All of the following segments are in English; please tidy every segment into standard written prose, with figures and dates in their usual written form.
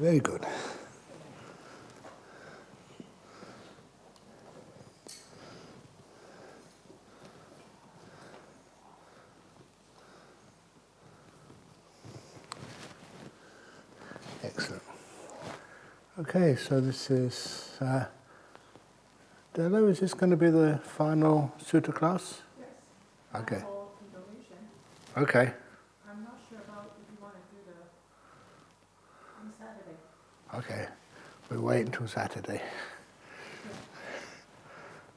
Very good. Excellent. Okay, so this is, Della, is this going to be the final Sutta class? Yes. Okay. For information. Okay. I'm not sure about if you want to do on Saturday. Okay. We'll wait until Saturday.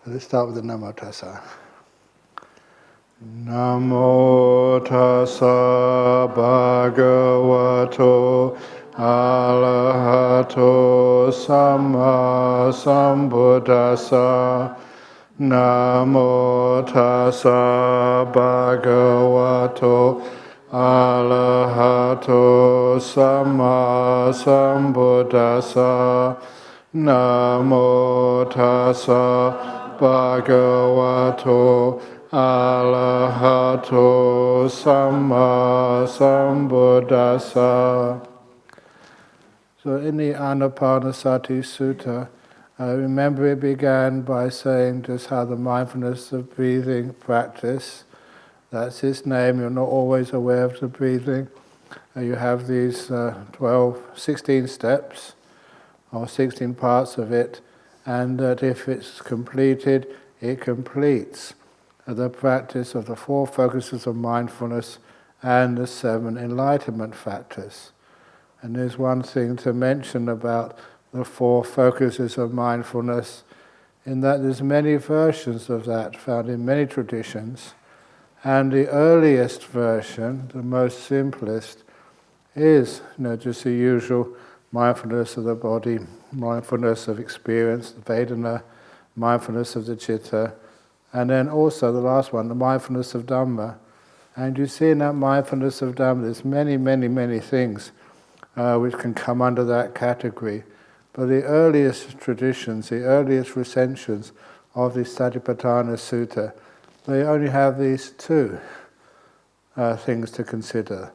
So let's start with the Namo Tassa. Namo Tassa Bhagavato Arahato Samma Sambuddhassa. Namo Tassa Bhagavato Arahato Samma Sambuddhassa. Namo Tassa Bhagavato Arahato Samma Sambuddhassa. So in the Anapanasati Sutta, remember it began by saying just how the mindfulness of breathing practice, that's its name, you're not always aware of the breathing. You have these 16 steps, or 16 parts of it, and that if it's completed, it completes the practice of the 4 focuses of mindfulness and the 7 enlightenment factors. And there's one thing to mention about the 4 focuses of mindfulness, in that there's many versions of that found in many traditions, and the earliest version, the most simplest, is just the usual mindfulness of the body, mindfulness of experience, the Vedana, mindfulness of the Chitta, and then also the last one, the mindfulness of Dhamma. And you see in that mindfulness of Dhamma, there's many, many, many things which can come under that category. But the earliest traditions, the earliest recensions of the Satipatthana Sutta, they only have these 2 things to consider: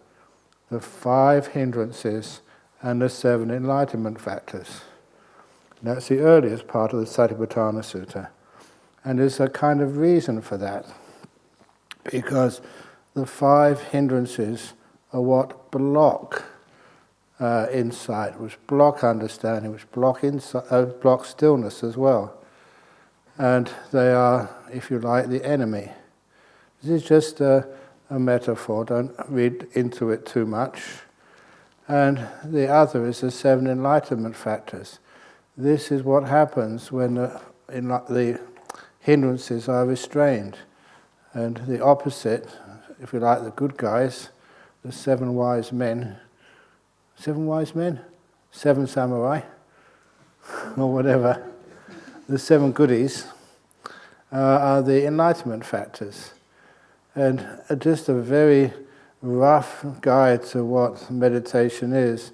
the 5 hindrances and the 7 enlightenment factors. And that's the earliest part of the Satipatthana Sutta. And there's a kind of reason for that, because the 5 hindrances are what block insight, which block understanding, which block block stillness as well. And they are, if you like, the enemy. This is just a metaphor, don't read into it too much. And the other is the 7 enlightenment factors. This is what happens when the hindrances are restrained. And the opposite, if you like, the good guys, the 7 wise men, 7 wise men? 7 samurai? Or whatever. The 7 goodies are the enlightenment factors. And just a very rough guide to what meditation is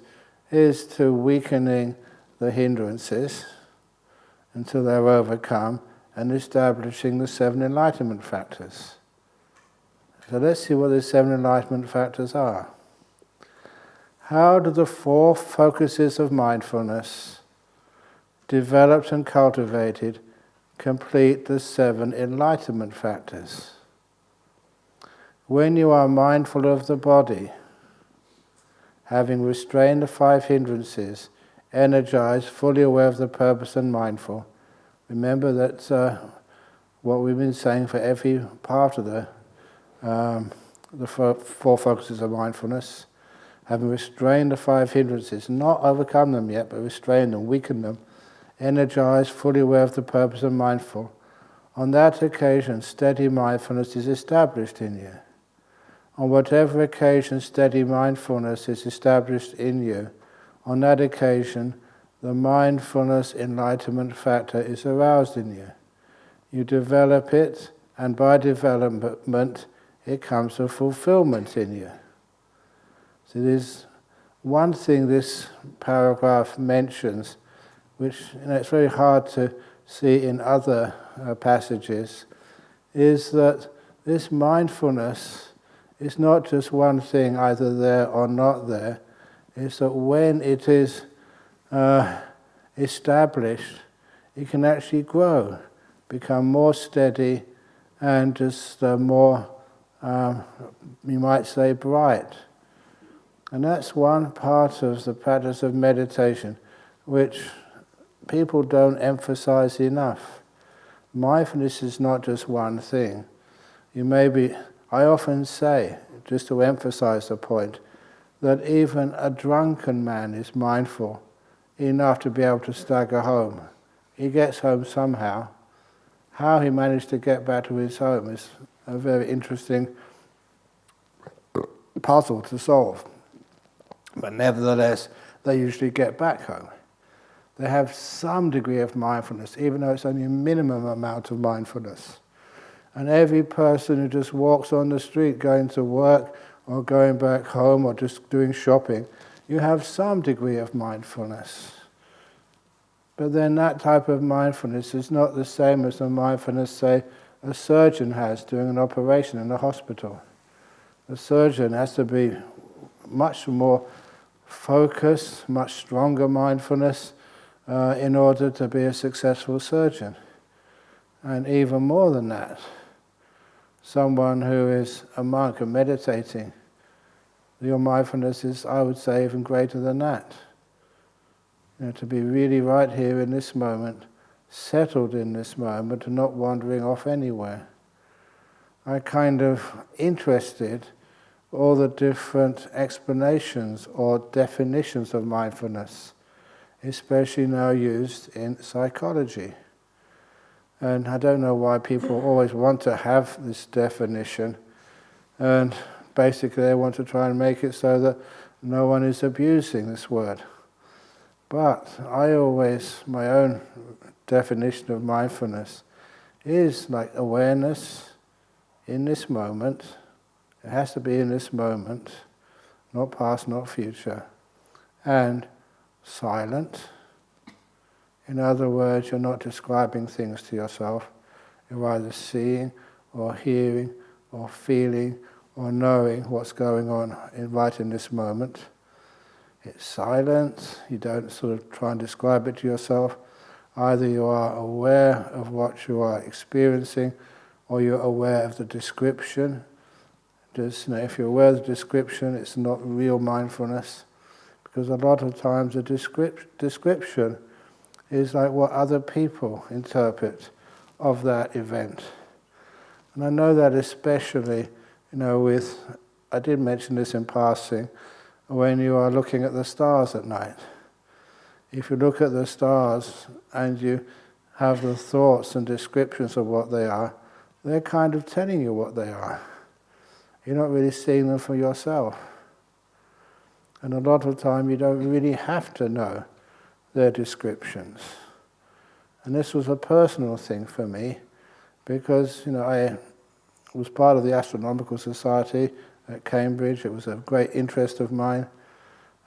to weakening the hindrances until they're overcome and establishing the 7 enlightenment factors. So let's see what the 7 enlightenment factors are. How do the 4 focuses of mindfulness, developed and cultivated, complete the 7 enlightenment factors? When you are mindful of the body, having restrained the 5 hindrances, energized, fully aware of the purpose and mindful, remember that what we've been saying for every part of the 4 focuses of mindfulness, having restrained the 5 hindrances, not overcome them yet, but restrain them, weaken them, energized, fully aware of the purpose and mindful, on that occasion steady mindfulness is established in you. On whatever occasion steady mindfulness is established in you, on that occasion the mindfulness enlightenment factor is aroused in you. You develop it, and by development it comes to fulfillment in you. So there's one thing this paragraph mentions, which it's very hard to see in other passages, is that this mindfulness is not just one thing either there or not there. It's that when it is established, it can actually grow, become more steady, and just more, you might say, bright. And that's one part of the practice of meditation, which people don't emphasize enough. Mindfulness is not just one thing. I often say, just to emphasize the point, that even a drunken man is mindful enough to be able to stagger home. He gets home somehow. How he managed to get back to his home is a very interesting puzzle to solve. But nevertheless, they usually get back home. They have some degree of mindfulness, even though it's only a minimum amount of mindfulness. And every person who just walks on the street going to work or going back home or just doing shopping, you have some degree of mindfulness. But then that type of mindfulness is not the same as the mindfulness, say, a surgeon has doing an operation in a hospital. The surgeon has to be much more focused, much stronger mindfulness in order to be a successful surgeon. And even more than that, someone who is a monk and meditating, your mindfulness is, I would say, even greater than that. To be really right here in this moment, settled in this moment, and not wandering off anywhere. I'm kind of interested in all the different explanations or definitions of mindfulness, especially now used in psychology. And I don't know why people always want to have this definition, and basically they want to try and make it so that no one is abusing this word. But my own definition of mindfulness is like awareness in this moment. It has to be in this moment, not past, not future, and silent. In other words, you're not describing things to yourself. You're either seeing or hearing or feeling or knowing what's going on right in this moment. It's silent. You don't sort of try and describe it to yourself. Either you are aware of what you are experiencing or you're aware of the description. Just, if you're aware of the description, it's not real mindfulness, because a lot of times the description is like what other people interpret of that event. And I know that especially, I did mention this in passing, when you are looking at the stars at night. If you look at the stars and you have the thoughts and descriptions of what they are, they're kind of telling you what they are. You're not really seeing them for yourself. And a lot of time you don't really have to know their descriptions. And this was a personal thing for me, because I was part of the Astronomical Society at Cambridge. It was a great interest of mine.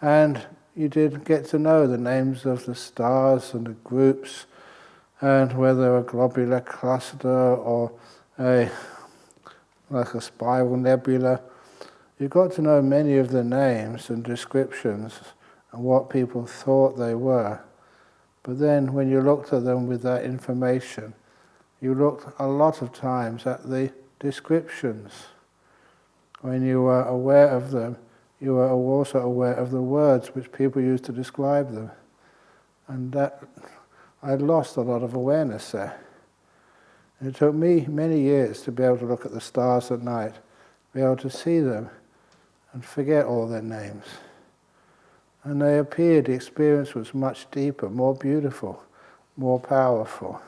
And you did get to know the names of the stars and the groups, and whether a globular cluster or like a spiral nebula. You got to know many of the names and descriptions and what people thought they were. But then when you looked at them with that information, you looked a lot of times at the descriptions. When you were aware of them, you were also aware of the words which people used to describe them. And that, I lost a lot of awareness there. And it took me many years to be able to look at the stars at night, be able to see them and forget all their names. And they appeared, the experience was much deeper, more beautiful, more powerful.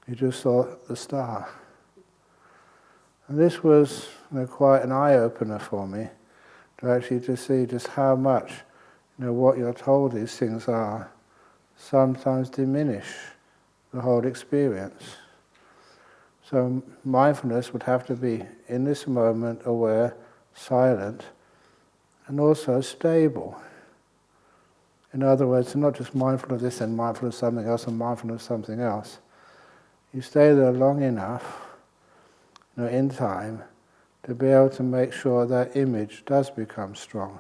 You just saw the star. And this was quite an eye-opener for me, to actually to see just how much what you're told these things are sometimes diminish the whole experience. So mindfulness would have to be in this moment aware, silent, and also stable. In other words, not just mindful of this and mindful of something else and mindful of something else. You stay there long enough, in time, to be able to make sure that image does become strong.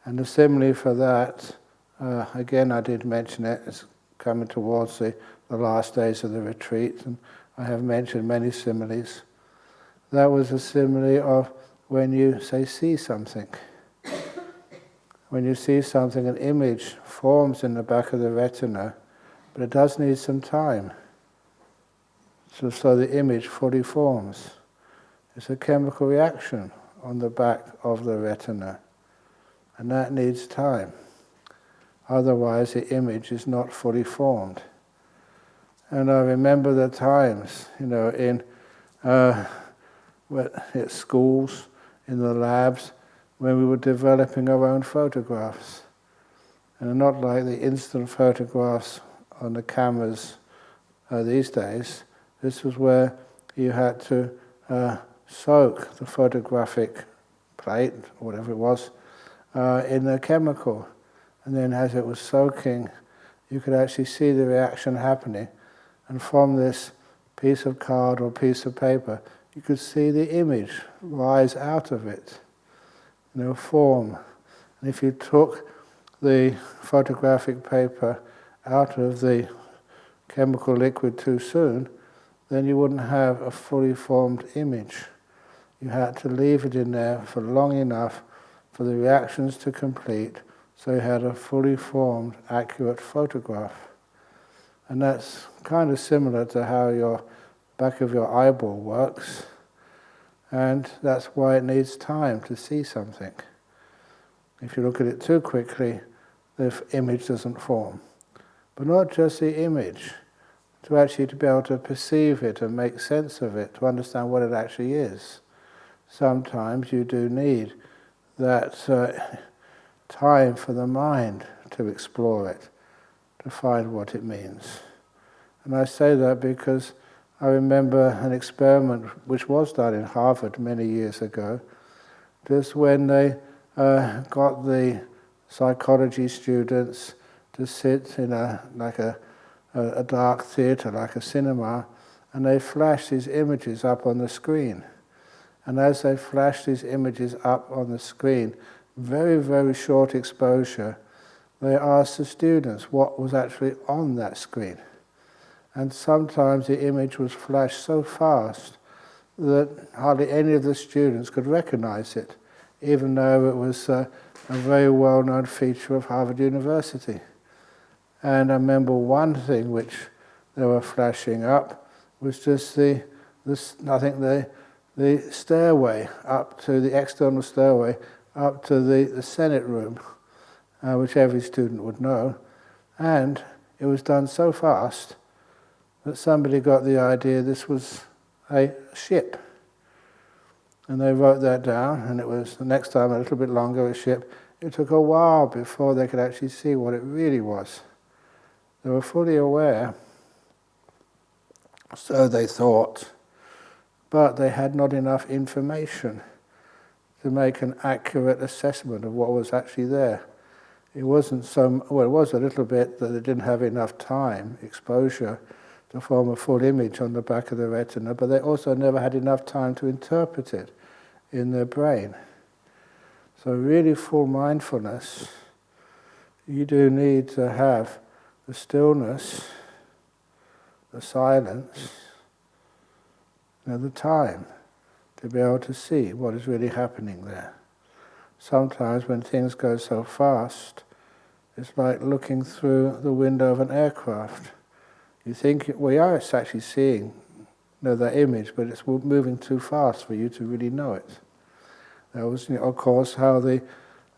And the simile for that, Again, I did mention it. It's coming towards the last days of the retreat, and I have mentioned many similes. That was a simile of when you, say, see something. When you see something, an image forms in the back of the retina, but it does need some time. So the image fully forms. It's a chemical reaction on the back of the retina, and that needs time. Otherwise, the image is not fully formed. And I remember the times, in at schools, in the labs, when we were developing our own photographs. And not like the instant photographs on the cameras these days. This was where you had to soak the photographic plate, or whatever it was, in a chemical. And then as it was soaking, you could actually see the reaction happening. And from this piece of card or piece of paper, you could see the image rise out of it, form. And if you took the photographic paper out of the chemical liquid too soon, then you wouldn't have a fully formed image. You had to leave it in there for long enough for the reactions to complete, so you had a fully formed, accurate photograph. And that's kind of similar to how your back of your eyeball works, and that's why it needs time to see something. If you look at it too quickly, the image doesn't form. But not just the image, to be able to perceive it and make sense of it, to understand what it actually is. Sometimes you do need that time for the mind to explore it, to find what it means. And I say that because I remember an experiment which was done in Harvard many years ago, just when they got the psychology students to sit in a dark theatre, like a cinema, and they flashed these images up on the screen. And as they flashed these images up on the screen, very, very short exposure, they asked the students what was actually on that screen. And sometimes the image was flashed so fast that hardly any of the students could recognize it, even though it was a very well-known feature of Harvard University. And I remember one thing which they were flashing up was just the stairway up to the external stairway up to the Senate room, which every student would know. And it was done so fast that somebody got the idea this was a ship. And they wrote that down, and it was the next time a little bit longer, a ship. It took a while before they could actually see what it really was. They were fully aware, so they thought, but they had not enough information to make an accurate assessment of what was actually there. It wasn't it was a little bit that they didn't have enough time, exposure, to form a full image on the back of the retina, but they also never had enough time to interpret it in their brain. So really full mindfulness, you do need to have the stillness, the silence, the time to be able to see what is really happening there. Sometimes when things go so fast, it's like looking through the window of an aircraft. You think, we are actually seeing that image, but it's moving too fast for you to really know it. That was, of course, how the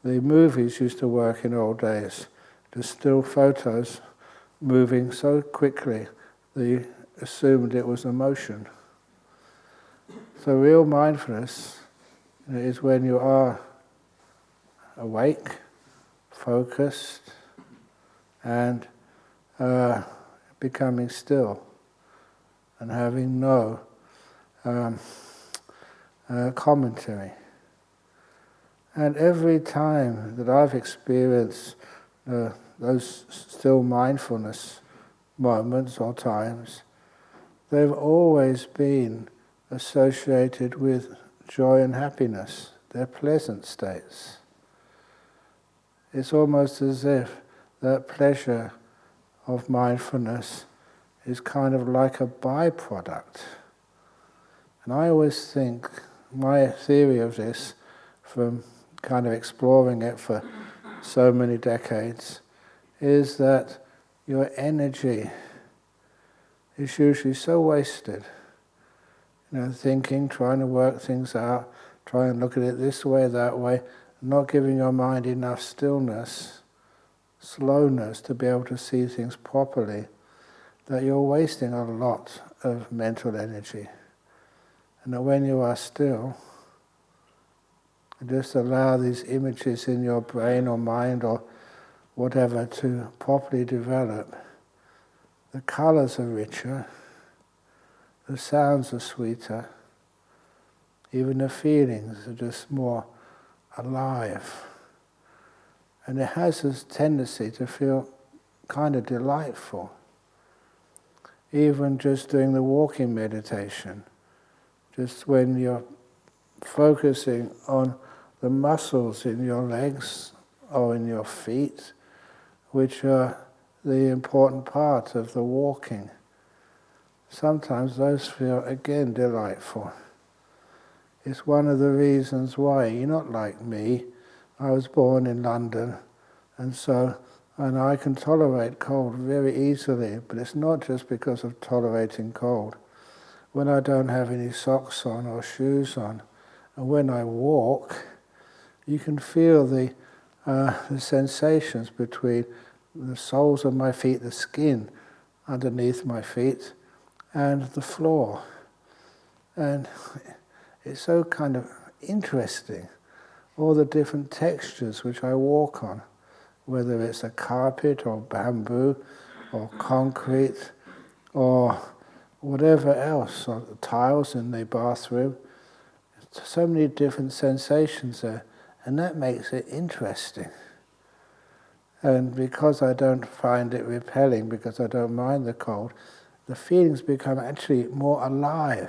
movies used to work in old days. The still photos moving so quickly, they assumed it was a motion. So real mindfulness is when you are awake, focused, and becoming still, and having no commentary. And every time that I've experienced those still mindfulness moments or times, they've always been associated with joy and happiness. They're pleasant states. It's almost as if that pleasure of mindfulness is kind of like a byproduct. And I always think, my theory of this, from kind of exploring it for so many decades, is that your energy is usually so wasted. Thinking, trying to work things out, trying to look at it this way, that way, not giving your mind enough stillness, slowness to be able to see things properly, that you're wasting a lot of mental energy. And that when you are still, just allow these images in your brain or mind or whatever to properly develop. The colors are richer, the sounds are sweeter, even the feelings are just more alive. And it has this tendency to feel kind of delightful. Even just doing the walking meditation, just when you're focusing on the muscles in your legs or in your feet, which are the important part of the walking. Sometimes those feel, again, delightful. It's one of the reasons why you're not like me. I was born in London, and I can tolerate cold very easily, but it's not just because of tolerating cold. When I don't have any socks on or shoes on, and when I walk, you can feel the sensations between the soles of my feet, the skin underneath my feet, and the floor. And it's so kind of interesting, all the different textures which I walk on, whether it's a carpet or bamboo or concrete or whatever else, or the tiles in the bathroom. So many different sensations there, and that makes it interesting. And because I don't find it repelling, because I don't mind the cold, the feelings become actually more alive.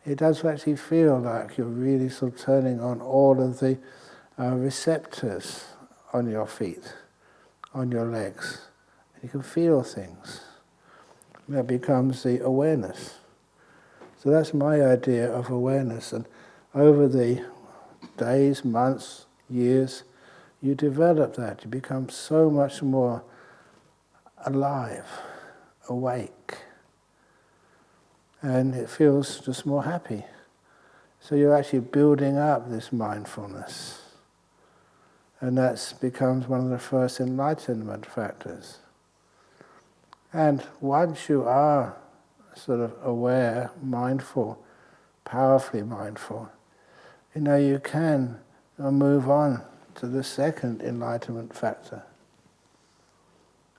It does actually feel like you're really sort of turning on all of the receptors on your feet, on your legs. You can feel things. That becomes the awareness. So that's my idea of awareness. And over the days, months, years, you develop that. You become so much more alive, awake. And it feels just more happy. So you're actually building up this mindfulness. And that becomes one of the first enlightenment factors. And once you are sort of aware, mindful, powerfully mindful, you can move on to the second enlightenment factor.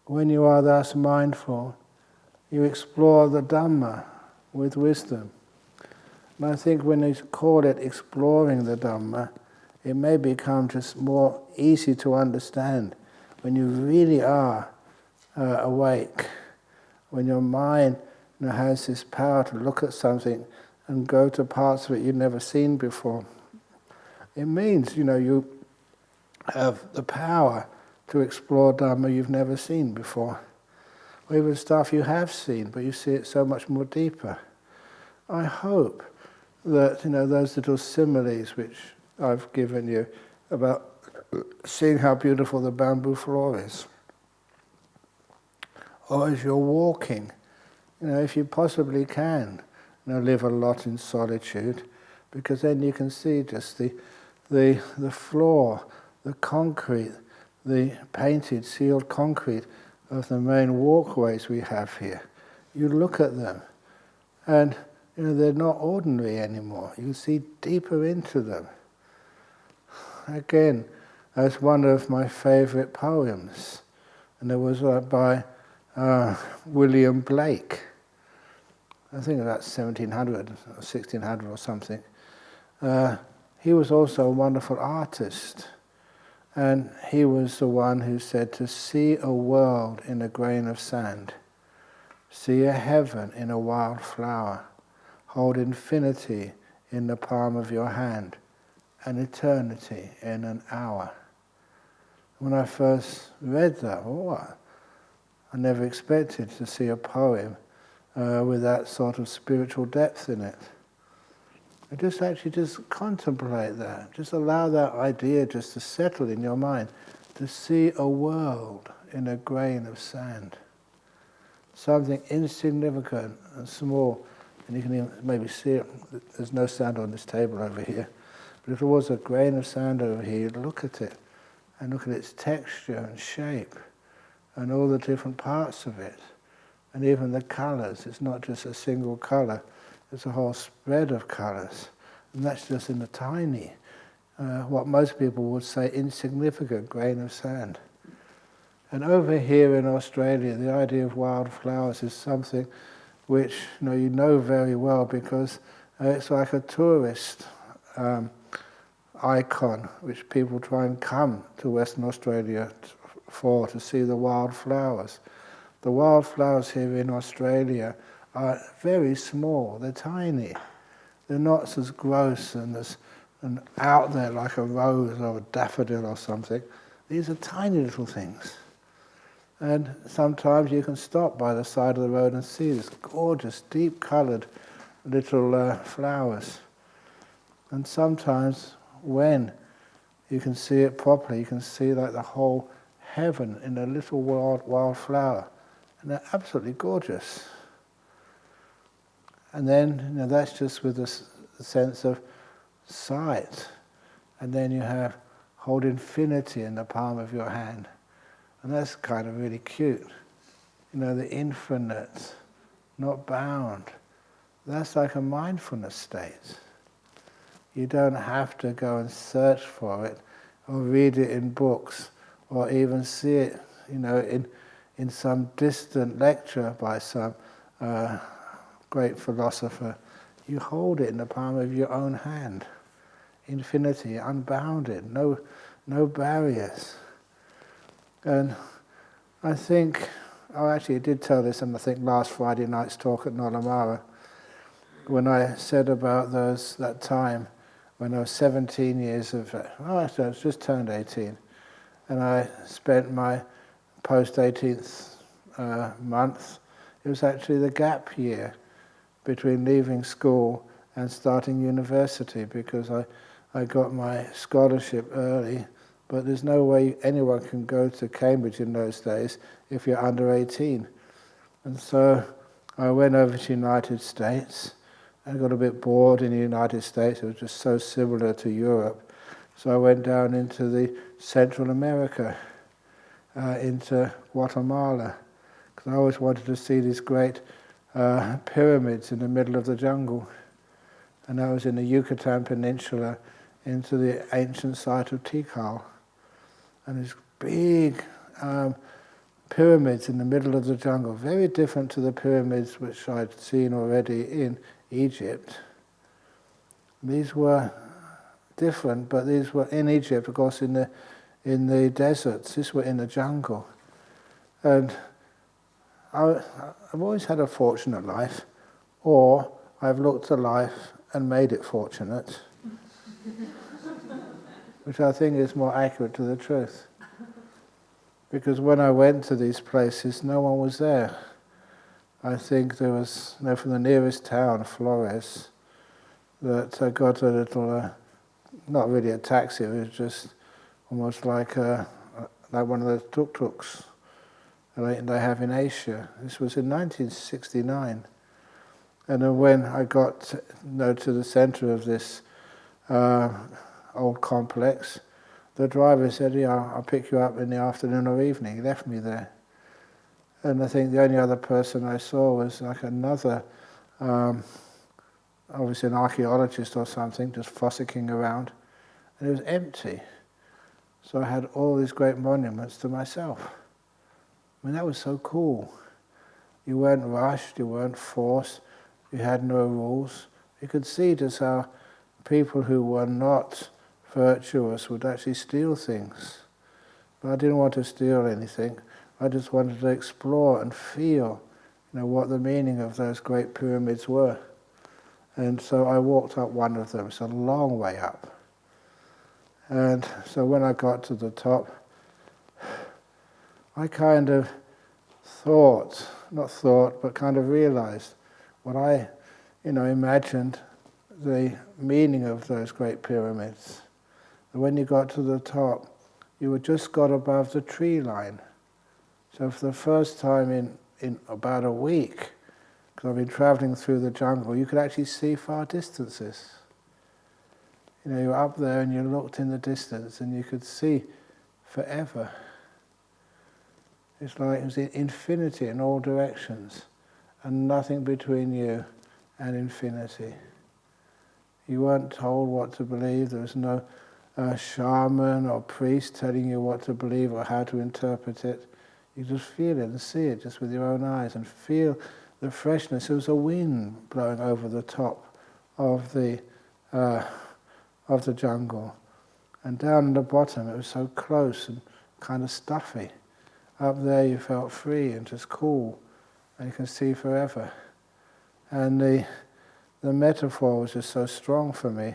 When you are thus mindful, you explore the Dhamma with wisdom. And I think when you call it exploring the Dhamma, it may become just more easy to understand when you really are awake, when your mind has this power to look at something and go to parts of it you've never seen before. It means, you have the power to explore Dhamma you've never seen before. Or even stuff you have seen, but you see it so much more deeper. I hope that, those little similes which I've given you about seeing how beautiful the bamboo floor is. Or as you're walking, if you possibly can, live a lot in solitude, because then you can see just the floor, the concrete, the painted, sealed concrete of the main walkways we have here. You look at them, and they're not ordinary anymore. You see deeper into them. Again, that's one of my favorite poems, and it was by William Blake. I think about 1700 or 1600 or something. He was also a wonderful artist, and he was the one who said to see a world in a grain of sand, see a heaven in a wild flower, hold infinity in the palm of your hand, and eternity in an hour. When I first read that, I never expected to see a poem with that sort of spiritual depth in it. And just contemplate that. Just allow that idea just to settle in your mind. To see a world in a grain of sand. Something insignificant and small. And you can even maybe see it. There's no sand on this table over here. But if there was a grain of sand over here, you'd look at it. And look at its texture and shape. And all the different parts of it. And even the colours. It's not just a single colour. It's a whole spread of colours. And that's just in a tiny, what most people would say, insignificant grain of sand. And over here in Australia, the idea of wildflowers is something which you know very well, because it's like a tourist icon which people try and come to Western Australia for, to see the wildflowers. The wildflowers here in Australia are very small, they're tiny. They're not as gross and out there like a rose or a daffodil or something. These are tiny little things. And sometimes you can stop by the side of the road and see this gorgeous, deep-coloured little flowers. And sometimes when you can see it properly, you can see like the whole heaven in a little wild flower. And they're absolutely gorgeous. And then that's just with the sense of sight. And then you have hold infinity in the palm of your hand. And that's kind of really cute. The infinite, not bound. That's like a mindfulness state. You don't have to go and search for it, or read it in books, or even see it, in some distant lecture by some great philosopher. You hold it in the palm of your own hand. Infinity, unbounded, no barriers. And I think, actually I did tell this in I think last Friday night's talk at Nolamara, when I said about that time when I was 17 years of, I was just turned 18, and I spent my post-18th month, it was actually the gap year between leaving school and starting university, because I got my scholarship early, but there's no way anyone can go to Cambridge in those days if you're under 18. And so I went over to the United States. I got a bit bored in the United States. It was just so similar to Europe. So I went down into the Central America, into Guatemala, because I always wanted to see these great pyramids in the middle of the jungle. And I was in the Yucatan Peninsula, into the ancient site of Tikal. And these big pyramids in the middle of the jungle, very different to the pyramids which I'd seen already in Egypt. These were different, but these were in Egypt, of course, in the deserts. These were in the jungle. And I've always had a fortunate life, or I've looked at life and made it fortunate, which I think is more accurate to the truth. Because when I went to these places, no one was there. I think there was, from the nearest town, Flores, that I got a little, not really a taxi, it was just almost like one of those tuk-tuks they have in Asia. This was in 1969. And then when I got to the center of this old complex, the driver said, I'll pick you up in the afternoon or evening. He left me there. And I think the only other person I saw was like another, obviously an archaeologist or something, just fossicking around. And it was empty. So I had all these great monuments to myself. I mean, that was so cool. You weren't rushed, you weren't forced, you had no rules. You could see just how people who were not virtuous would actually steal things. But I didn't want to steal anything. I just wanted to explore and feel, what the meaning of those great pyramids were. And so I walked up one of them. It's a long way up. And so when I got to the top, I kind of but kind of realized what I, imagined the meaning of those great pyramids. And when you got to the top, you had just got above the tree line. So for the first time in about a week, because I've been traveling through the jungle, you could actually see far distances. You were up there and you looked in the distance and you could see forever. It's like it was infinity in all directions and nothing between you and infinity. You weren't told what to believe. There was no shaman or priest telling you what to believe or how to interpret it. You just feel it and see it just with your own eyes and feel the freshness. There was a wind blowing over the top of the jungle. And down at the bottom it was so close and kind of stuffy. Up there you felt free and just cool, and you can see forever. And the metaphor was just so strong for me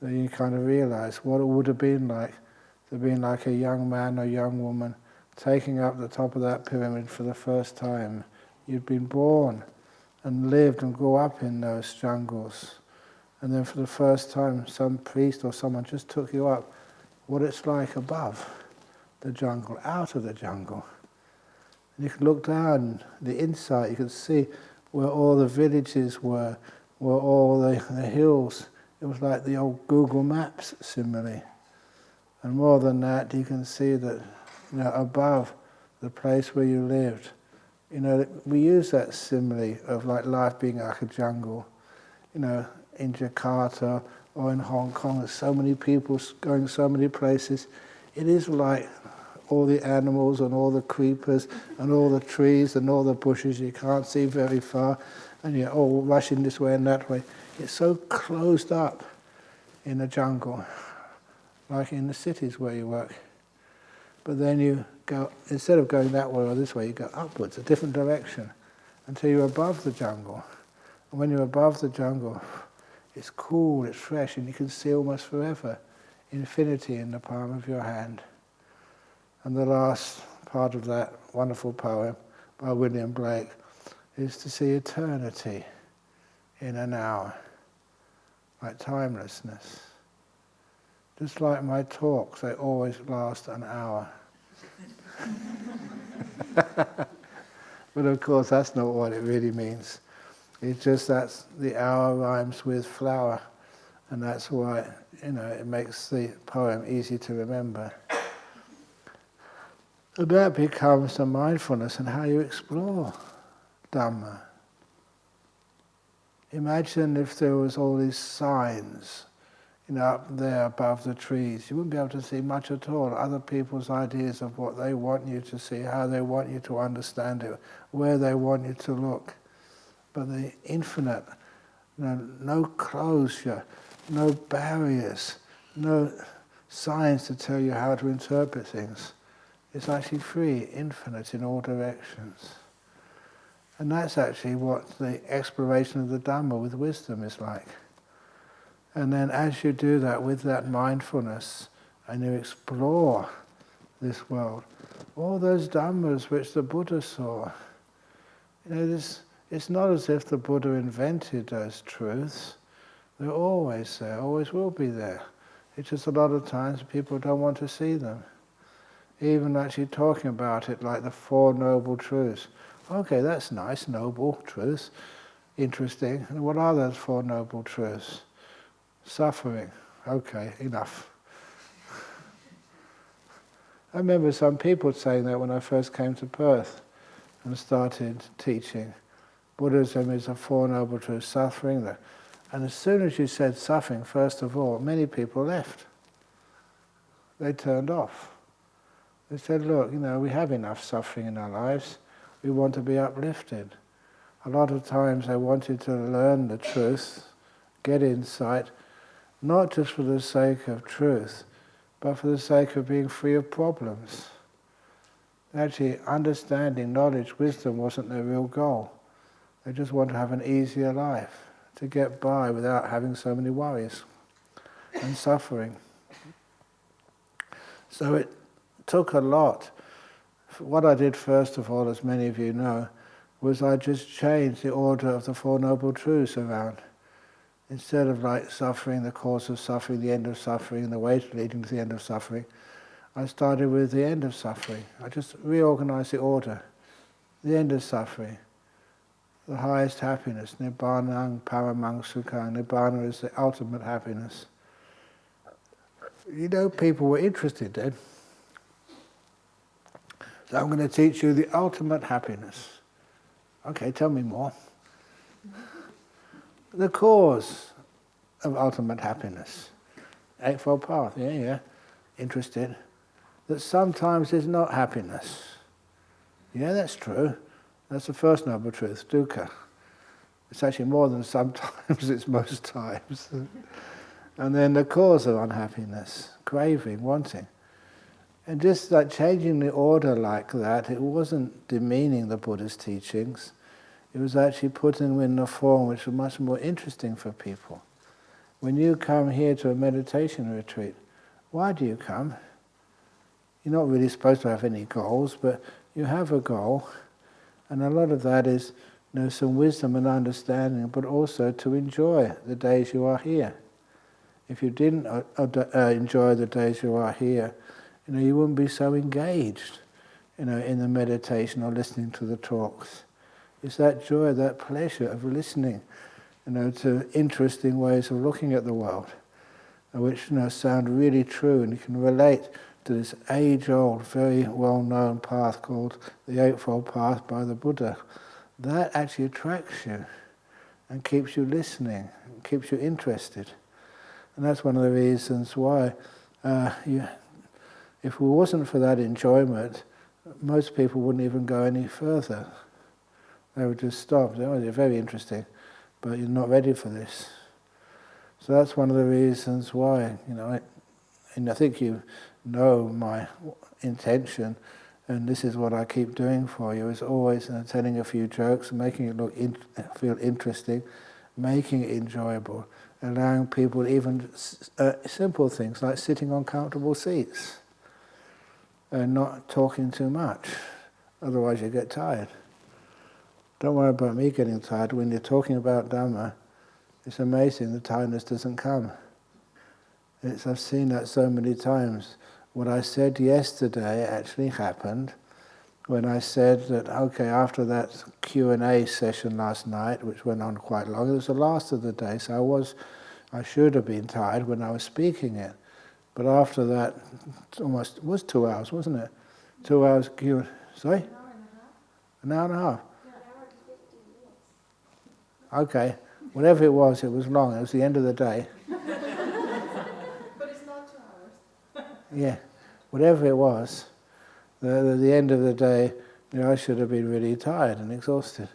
that you kind of realize what it would have been like to be like a young man or young woman taking up the top of that pyramid for the first time. You'd been born and lived and grew up in those jungles. And then for the first time, some priest or someone just took you up, what it's like above the jungle, out of the jungle. And you could look down the inside, you could see where all the villages were, where all the hills. It was like the old Google Maps simile. And more than that, you can see that above the place where you lived, we use that simile of like life being like a jungle. In Jakarta or in Hong Kong, there's so many people going so many places. It is like all the animals and all the creepers and all the trees and all the bushes you can't see very far, and you're all rushing this way and that way. It's so closed up in the jungle, like in the cities where you work. But then you go, instead of going that way or this way, you go upwards, a different direction, until you're above the jungle. And when you're above the jungle, it's cool, it's fresh, and you can see almost forever, infinity in the palm of your hand. And the last part of that wonderful poem by William Blake is to see eternity in an hour, like timelessness. Just like my talks, they always last an hour. But of course, that's not what it really means. It's just that the hour rhymes with flower, and that's why, it makes the poem easy to remember. So that becomes the mindfulness and how you explore Dhamma. Imagine if there was all these signs, up there above the trees. You wouldn't be able to see much at all. Other people's ideas of what they want you to see, how they want you to understand it, where they want you to look. But the infinite, no closure, no barriers, no signs to tell you how to interpret things. It's actually free, infinite in all directions. And that's actually what the exploration of the Dhamma with wisdom is like. And then as you do that with that mindfulness, and you explore this world, all those Dhammas which the Buddha saw, it's not as if the Buddha invented those truths. They're always there, always will be there. It's just a lot of times people don't want to see them. Even actually talking about it like the Four Noble Truths. Okay, that's nice, noble truths, interesting. And what are those Four Noble Truths? Suffering. Okay, enough. I remember some people saying that when I first came to Perth and started teaching. Buddhism is a Four Noble Truths, suffering. And as soon as you said suffering, first of all, many people left. They turned off. They said, look, we have enough suffering in our lives. We want to be uplifted. A lot of times they wanted to learn the truth, get insight, not just for the sake of truth, but for the sake of being free of problems. Actually, understanding, knowledge, wisdom wasn't their real goal. They just want to have an easier life, to get by without having so many worries and suffering. So it took a lot what I did first of all, as many of you know, was I just changed the order of the Four Noble Truths around. Instead of like suffering, the cause of suffering, the end of suffering, and the way leading to the end of suffering, I started with the end of suffering. I just reorganized the order. The end of suffering, the highest happiness, Nibbana Paramang Sukhang. Nibbana is the ultimate happiness. You know, people were interested then. So I'm going to teach you the ultimate happiness. Okay, tell me more. The cause of ultimate happiness. Eightfold Path, yeah. Interested. That sometimes is not happiness. Yeah, that's true. That's the first noble truth, dukkha. It's actually more than sometimes, it's most times. And then the cause of unhappiness, craving, wanting. And just like changing the order like that, it wasn't demeaning the Buddha's teachings. It was actually putting them in a form which was much more interesting for people. When you come here to a meditation retreat, why do you come? You're not really supposed to have any goals, but you have a goal. And a lot of that is, some wisdom and understanding, but also to enjoy the days you are here. If you didn't enjoy the days you are here, you wouldn't be so engaged, in the meditation or listening to the talks. It's that joy, that pleasure of listening, to interesting ways of looking at the world, which sound really true, and you can relate to this age-old, very well-known path called the Eightfold Path by the Buddha. That actually attracts you and keeps you listening, and keeps you interested. And that's one of the reasons why, if it wasn't for that enjoyment, most people wouldn't even go any further. They would just stop. Oh, you're very interesting, but you're not ready for this. So that's one of the reasons why, and I think you know my intention, and this is what I keep doing for you, is always telling a few jokes, making it feel interesting, making it enjoyable, allowing people even simple things like sitting on comfortable seats and not talking too much, otherwise you get tired. Don't worry about me getting tired. When you're talking about Dhamma, it's amazing the tiredness doesn't come. I've seen that so many times. What I said yesterday actually happened when I said that, okay, after that Q&A session last night, which went on quite long, it was the last of the day, so I should have been tired when I was speaking it. But after that, it was 2 hours, wasn't it? 2 hours Q&A. Sorry? An hour and a half? Okay, whatever it was long. It was the end of the day. But it's not 2 hours. Yeah, whatever it was, the end of the day, I should have been really tired and exhausted.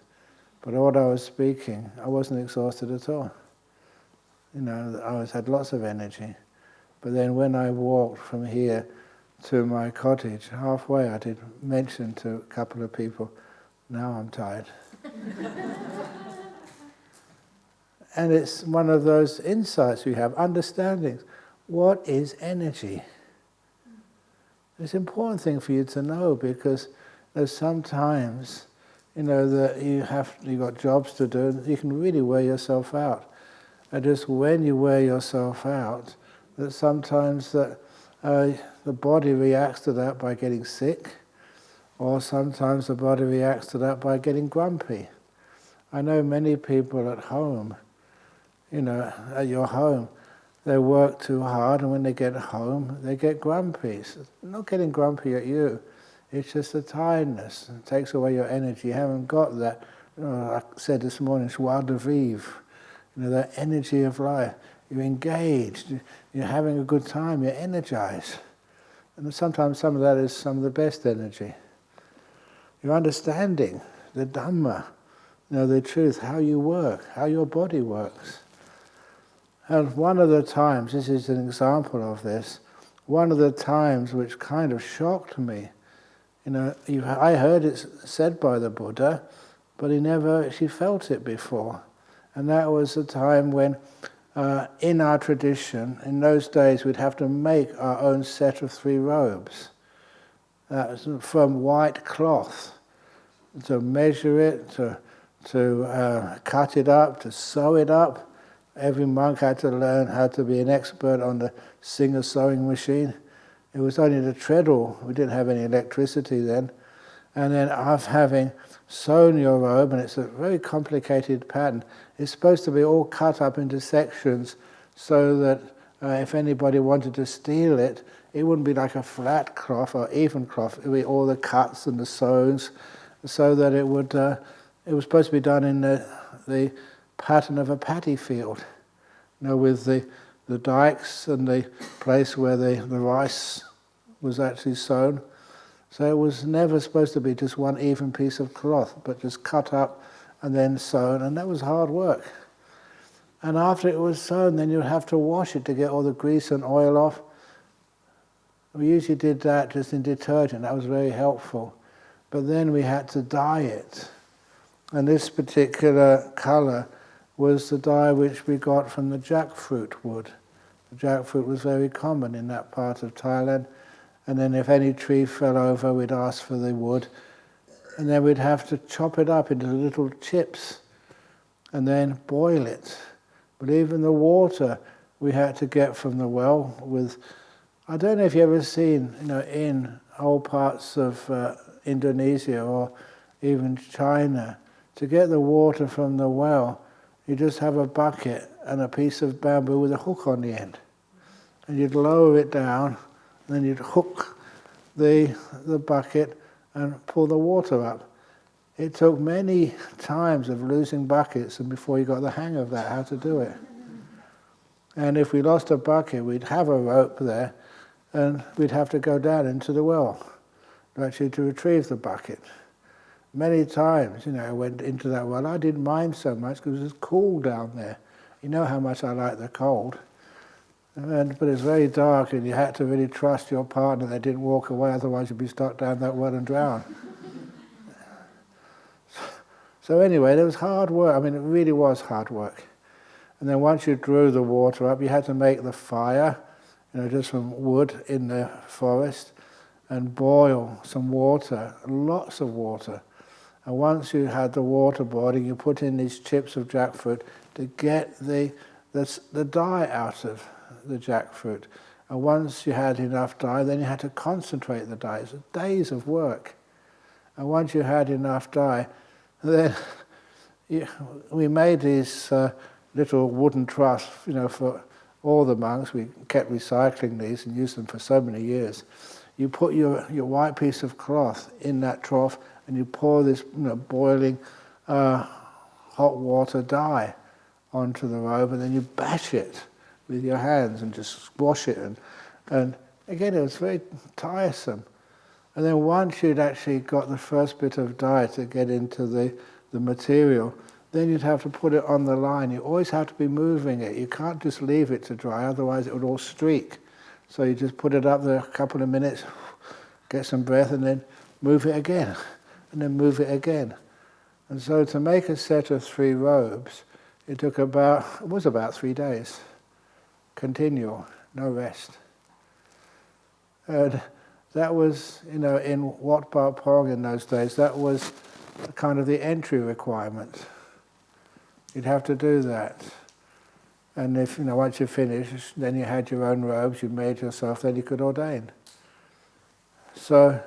But what I was speaking, I wasn't exhausted at all. I had lots of energy. But then when I walked from here to my cottage, halfway I did mention to a couple of people, now I'm tired. And it's one of those insights we have, understandings. What is energy? It's an important thing for you to know, because there's sometimes, that you've got jobs to do, you can really wear yourself out. And just when you wear yourself out, that sometimes the body reacts to that by getting sick, or sometimes the body reacts to that by getting grumpy. I know many people at home, at your home, they work too hard, and when they get home, they get grumpy. It's not getting grumpy at you, it's just the tiredness. It takes away your energy. You haven't got that, I said this morning, joie de vivre, that energy of life. You're engaged, you're having a good time, you're energized. And sometimes some of that is some of the best energy. You're understanding the Dhamma, the truth, how you work, how your body works. And one of the times, this is an example of this, one of the times which kind of shocked me, I heard it said by the Buddha, but he never actually felt it before. And that was the time when, in our tradition, in those days we'd have to make our own set of 3 robes. from white cloth, to measure it, to cut it up, to sew it up. Every monk had to learn how to be an expert on the Singer sewing machine. It was only the treadle, we didn't have any electricity then. And then after having sewn your robe, and it's a very complicated pattern, it's supposed to be all cut up into sections so that if anybody wanted to steal it, it wouldn't be like a flat cloth or even cloth, it would be all the cuts and the sews, so that it was supposed to be done in the pattern of a paddy field, with the dikes and the place where the rice was actually sown. So it was never supposed to be just one even piece of cloth, but just cut up and then sewn, and that was hard work. And after it was sewn, then you'd have to wash it to get all the grease and oil off. We usually did that just in detergent, that was very helpful. But then we had to dye it. And this particular colour was the dye which we got from the jackfruit wood. The jackfruit was very common in that part of Thailand. And then if any tree fell over, we'd ask for the wood. And then we'd have to chop it up into little chips and then boil it. But even the water we had to get from the well with, I don't know if you've ever seen, in old parts of Indonesia or even China, to get the water from the well, you just have a bucket and a piece of bamboo with a hook on the end. And you'd lower it down, and then you'd hook the bucket and pull the water up. It took many times of losing buckets and before you got the hang of that, how to do it. And if we lost a bucket, we'd have a rope there, and we'd have to go down into the well to retrieve the bucket. Many times, I went into that well. I didn't mind so much because it was cool down there. You know how much I like the cold. But it's very dark, and you had to really trust your partner. They didn't walk away, otherwise you'd be stuck down that well and drown. So anyway, it was hard work. I mean, it really was hard work. And then once you drew the water up, you had to make the fire, just from wood in the forest, and boil some water, lots of water. And once you had the water boiling, you put in these chips of jackfruit to get the dye out of the jackfruit. And once you had enough dye, then you had to concentrate the dye. It was days of work. And once you had enough dye, then we made these little wooden troughs, for all the monks. We kept recycling these and used them for so many years. You put your white piece of cloth in that trough, and you pour this boiling hot water dye onto the robe, and then you bash it with your hands and just squash it. And again, it was very tiresome. And then once you'd actually got the first bit of dye to get into the material, then you'd have to put it on the line. You always have to be moving it. You can't just leave it to dry, otherwise it would all streak. So you just put it up there a couple of minutes, get some breath, and then move it again, and then move it again. And so to make a set of 3 robes, it was about 3 days, continual, no rest. And that was, in Wat Pah Pong in those days, that was kind of the entry requirement. You'd have to do that. And if, once you finished, then you had your own robes, you made yourself, then you could ordain. So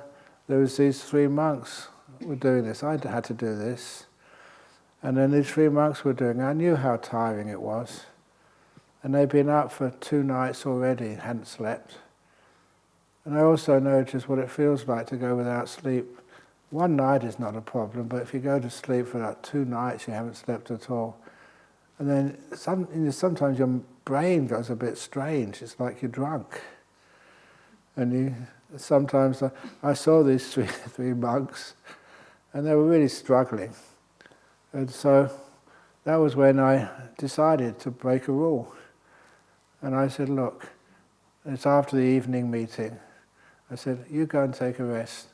there was these 3 monks were doing this. I had to do this. And then these 3 monks were doing it. I knew how tiring it was. And they'd been up for 2 nights already, hadn't slept. And I also noticed what it feels like to go without sleep. 1 night is not a problem, but if you go to sleep for like 2 nights, you haven't slept at all. And then sometimes your brain goes a bit strange. It's like you're drunk. And sometimes I saw these three monks, and they were really struggling. And so that was when I decided to break a rule. And I said, look, it's after the evening meeting. I said, you go and take a rest.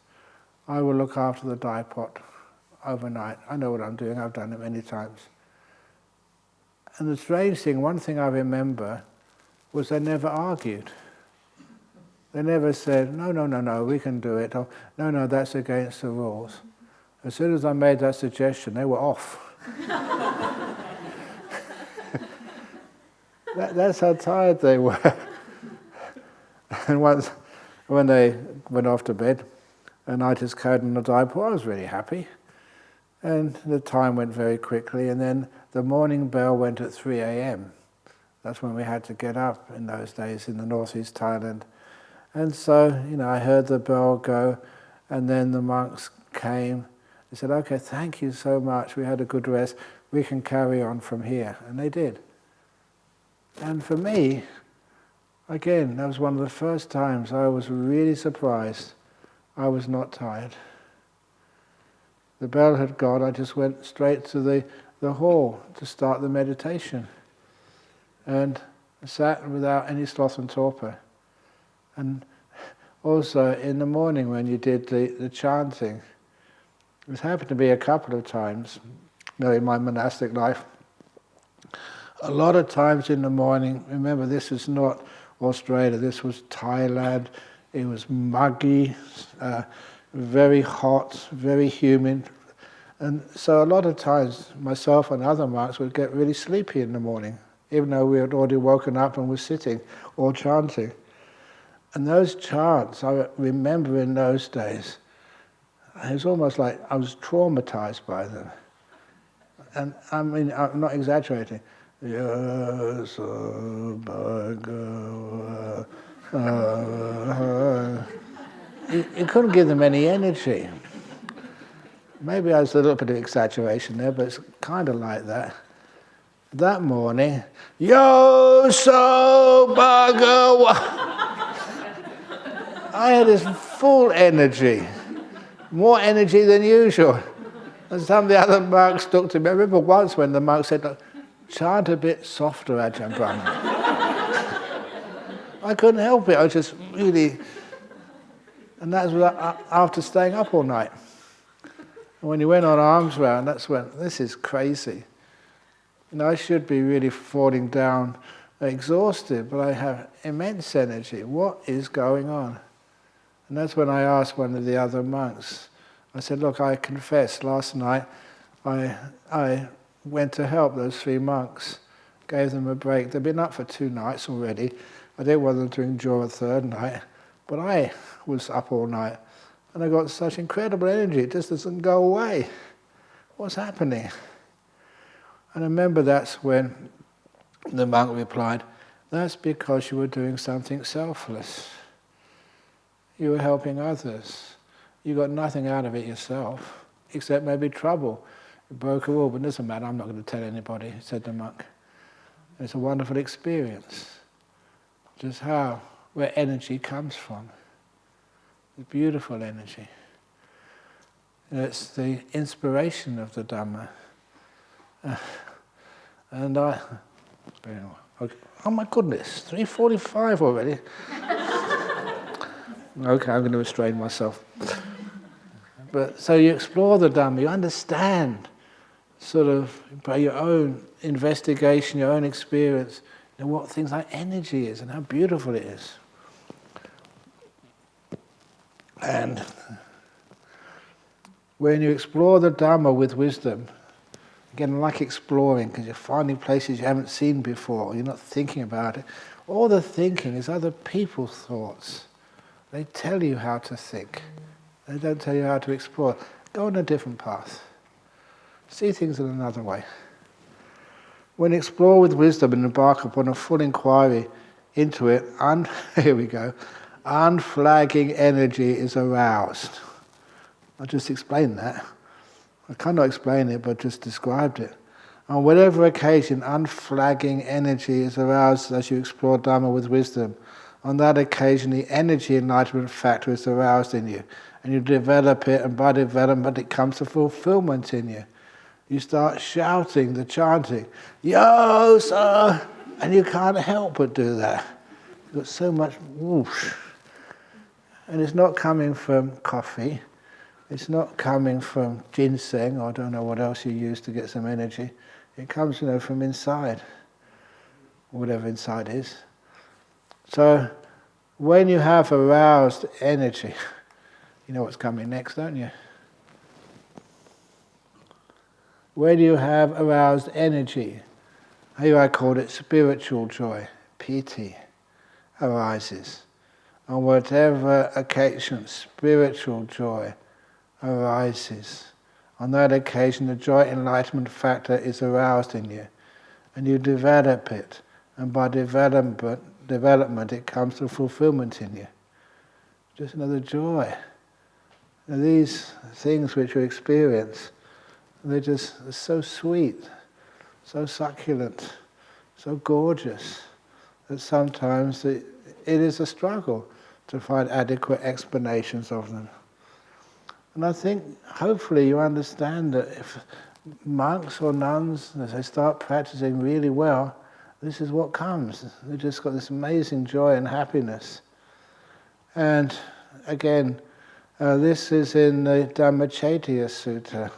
I will look after the dye pot overnight. I know what I'm doing. I've done it many times. And the strange thing, one thing I remember, was they never argued. They never said, no, we can do it. Or, no, that's against the rules. As soon as I made that suggestion, they were off. That's how tired they were. And once, when they went off to bed, and I just carried on the diaper, I was really happy. And the time went very quickly, and then the morning bell went at 3 a.m. That's when we had to get up in those days in the northeast Thailand. And so, I heard the bell go, and then the monks came. They said, okay, thank you so much, we had a good rest, we can carry on from here. And they did. And for me, again, that was one of the first times I was really surprised I was not tired. The bell had gone, I just went straight to the hall to start the meditation. And I sat without any sloth and torpor. And also in the morning when you did the chanting, it happened to be a couple of times, in my monastic life. A lot of times in the morning, remember this is not Australia, this was Thailand, it was muggy, very hot, very humid. And so a lot of times myself and other monks would get really sleepy in the morning, even though we had already woken up and were sitting or chanting. And those chants, I remember in those days, it was almost like I was traumatized by them. And I mean, I'm not exaggerating. Yasa Bhagava. You couldn't give them any energy. Maybe I was a little bit of exaggeration there, but it's kind of like that. That morning, Yasa Bhagava. I had this full energy, more energy than usual. And some of the other monks looked at me. I remember once when the monk said, look, chant a bit softer, Ajahn Brahm. I couldn't help it, I was just really... And that was after staying up all night. And when you went on arms round, that's when, this is crazy. I should be really falling down, exhausted, but I have immense energy. What is going on? And that's when I asked one of the other monks. I said, look, I confess, last night I went to help those 3 monks, gave them a break. They'd been up for 2 nights already. I didn't want them to endure a 3rd night, but I was up all night. And I got such incredible energy, it just doesn't go away. What's happening? And I remember that's when the monk replied, that's because you were doing something selfless. You were helping others. You got nothing out of it yourself, except maybe trouble. You broke a rule, but it doesn't matter, I'm not going to tell anybody, said the monk. It's a wonderful experience. Just where energy comes from. It's beautiful energy. And it's the inspiration of the Dhamma. And okay. Oh my goodness, 3:45 already. Okay, I'm going to restrain myself. But so you explore the Dhamma, you understand, sort of by your own investigation, your own experience, what things like energy is and how beautiful it is. And when you explore the Dhamma with wisdom, again, like exploring, because you're finding places you haven't seen before, you're not thinking about it. All the thinking is other people's thoughts. They tell you how to think. They don't tell you how to explore. Go on a different path. See things in another way. When you explore with wisdom and embark upon a full inquiry into it, here we go, unflagging energy is aroused. I'll just explain that. I cannot explain it, but just described it. On whatever occasion, unflagging energy is aroused as you explore Dhamma with wisdom. On that occasion, the energy enlightenment factor is aroused in you, and you develop it, and by development it comes to fulfillment in you. You start shouting the chanting, Yo, sir! And you can't help but do that. You've got so much whoosh. And it's not coming from coffee. It's not coming from ginseng, or I don't know what else you use to get some energy. It comes, from inside, whatever inside is. So when you have aroused energy, you know what's coming next, don't you? When you have aroused energy, here I call it spiritual joy, piti, arises. On whatever occasion spiritual joy arises, on that occasion the joy enlightenment factor is aroused in you, and you develop it, and by development it comes to fulfillment in you. Just another joy. And these things which you experience, they're just so sweet, so succulent, so gorgeous, that sometimes it is a struggle to find adequate explanations of them. And I think, hopefully, you understand that if monks or nuns, as they start practicing really well, this is what comes. They've just got this amazing joy and happiness. And again, this is in the Dhammacettiya Sutta.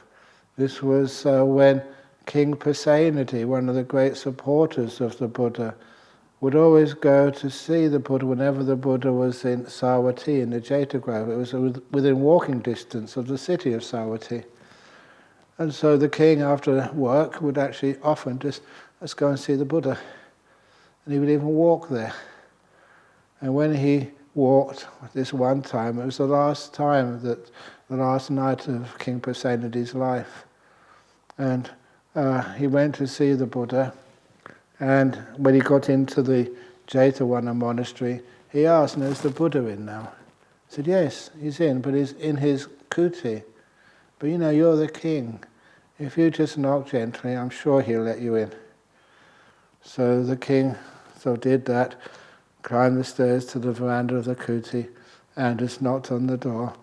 This was when King Pasenadi, one of the great supporters of the Buddha, would always go to see the Buddha whenever the Buddha was in Savatthi, in the Jeta Grove. It was within walking distance of the city of Savatthi. And so the king, after work, would actually often just, let's go and see the Buddha. And he would even walk there. And when he walked this one time, it was the last night of King Pasenadi's life. And he went to see the Buddha. And when he got into the Jetavana monastery, he asked, is the Buddha in now? He said, yes, he's in, but he's in his kuti. But you're the king. If you just knock gently, I'm sure he'll let you in. So the king did that, climbed the stairs to the veranda of the kuti, and just knocked on the door,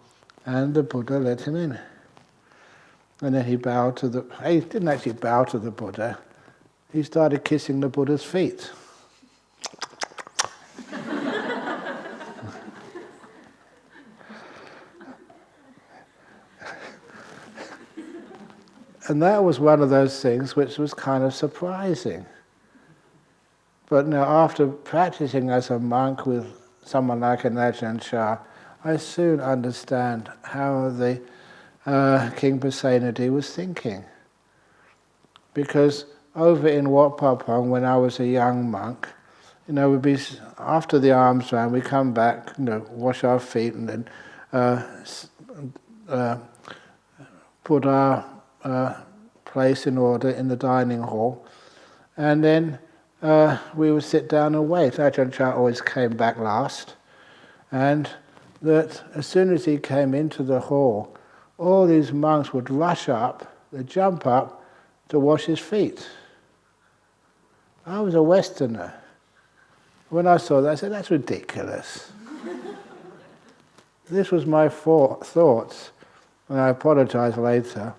and the Buddha let him in. And then he didn't actually bow to the Buddha. He started kissing the Buddha's feet. And that was one of those things which was kind of surprising. But now, after practicing as a monk with someone like an Ajahn Chah, I soon understand how the King Pasenadi was thinking. Because over in Wat Pah Pong, when I was a young monk, we'd be, after the alms round, we come back, wash our feet, and then put our place in order in the dining hall, and then we would sit down and wait. Ajahn Chah always came back last, and that as soon as he came into the hall, all these monks would rush up, they'd jump up to wash his feet. I was a Westerner. When I saw that, I said, that's ridiculous. This was my thoughts, and I apologized later.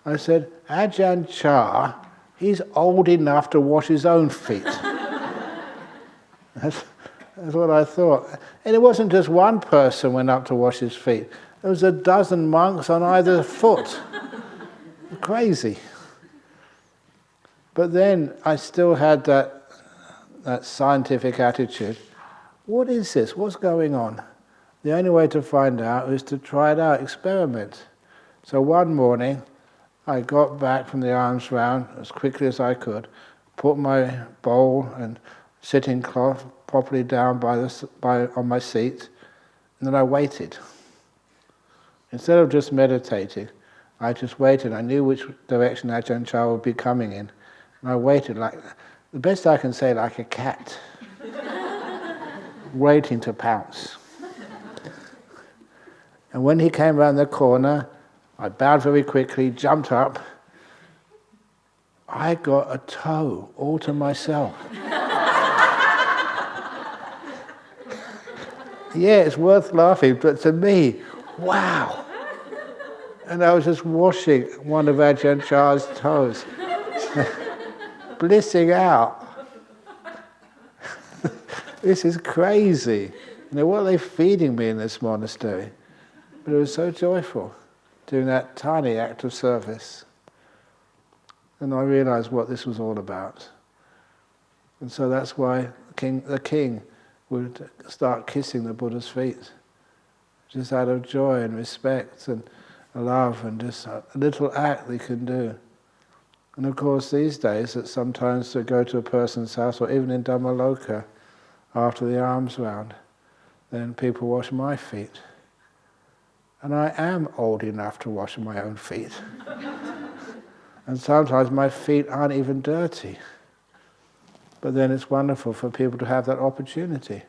I said, Ajahn Chah, he's old enough to wash his own feet. That's what I thought. And it wasn't just one person went up to wash his feet. There was a dozen monks on either foot. Crazy. But then I still had that scientific attitude. What is this? What's going on? The only way to find out is to try it out, experiment. So one morning, I got back from the alms round as quickly as I could, put my bowl and sitting cloth properly down on my seat, and then I waited. Instead of just meditating, I just waited. I knew which direction Ajahn Chah would be coming in. And I waited the best I can say, like a cat, waiting to pounce. And when he came around the corner, I bowed very quickly, jumped up. I got a toe all to myself. Yeah, it's worth laughing, but to me, wow. And I was just washing one of Ajahn Chah's toes. Blissing out. This is crazy. What are they feeding me in this monastery? But it was so joyful, doing that tiny act of service. And I realized what this was all about. And so that's why the king would start kissing the Buddha's feet, just out of joy and respect and love, and just a little act they can do. And of course these days, that sometimes to go to a person's house, or even in Dhammaloka, after the alms round, then people wash my feet. And I am old enough to wash my own feet. And sometimes my feet aren't even dirty. But then it's wonderful for people to have that opportunity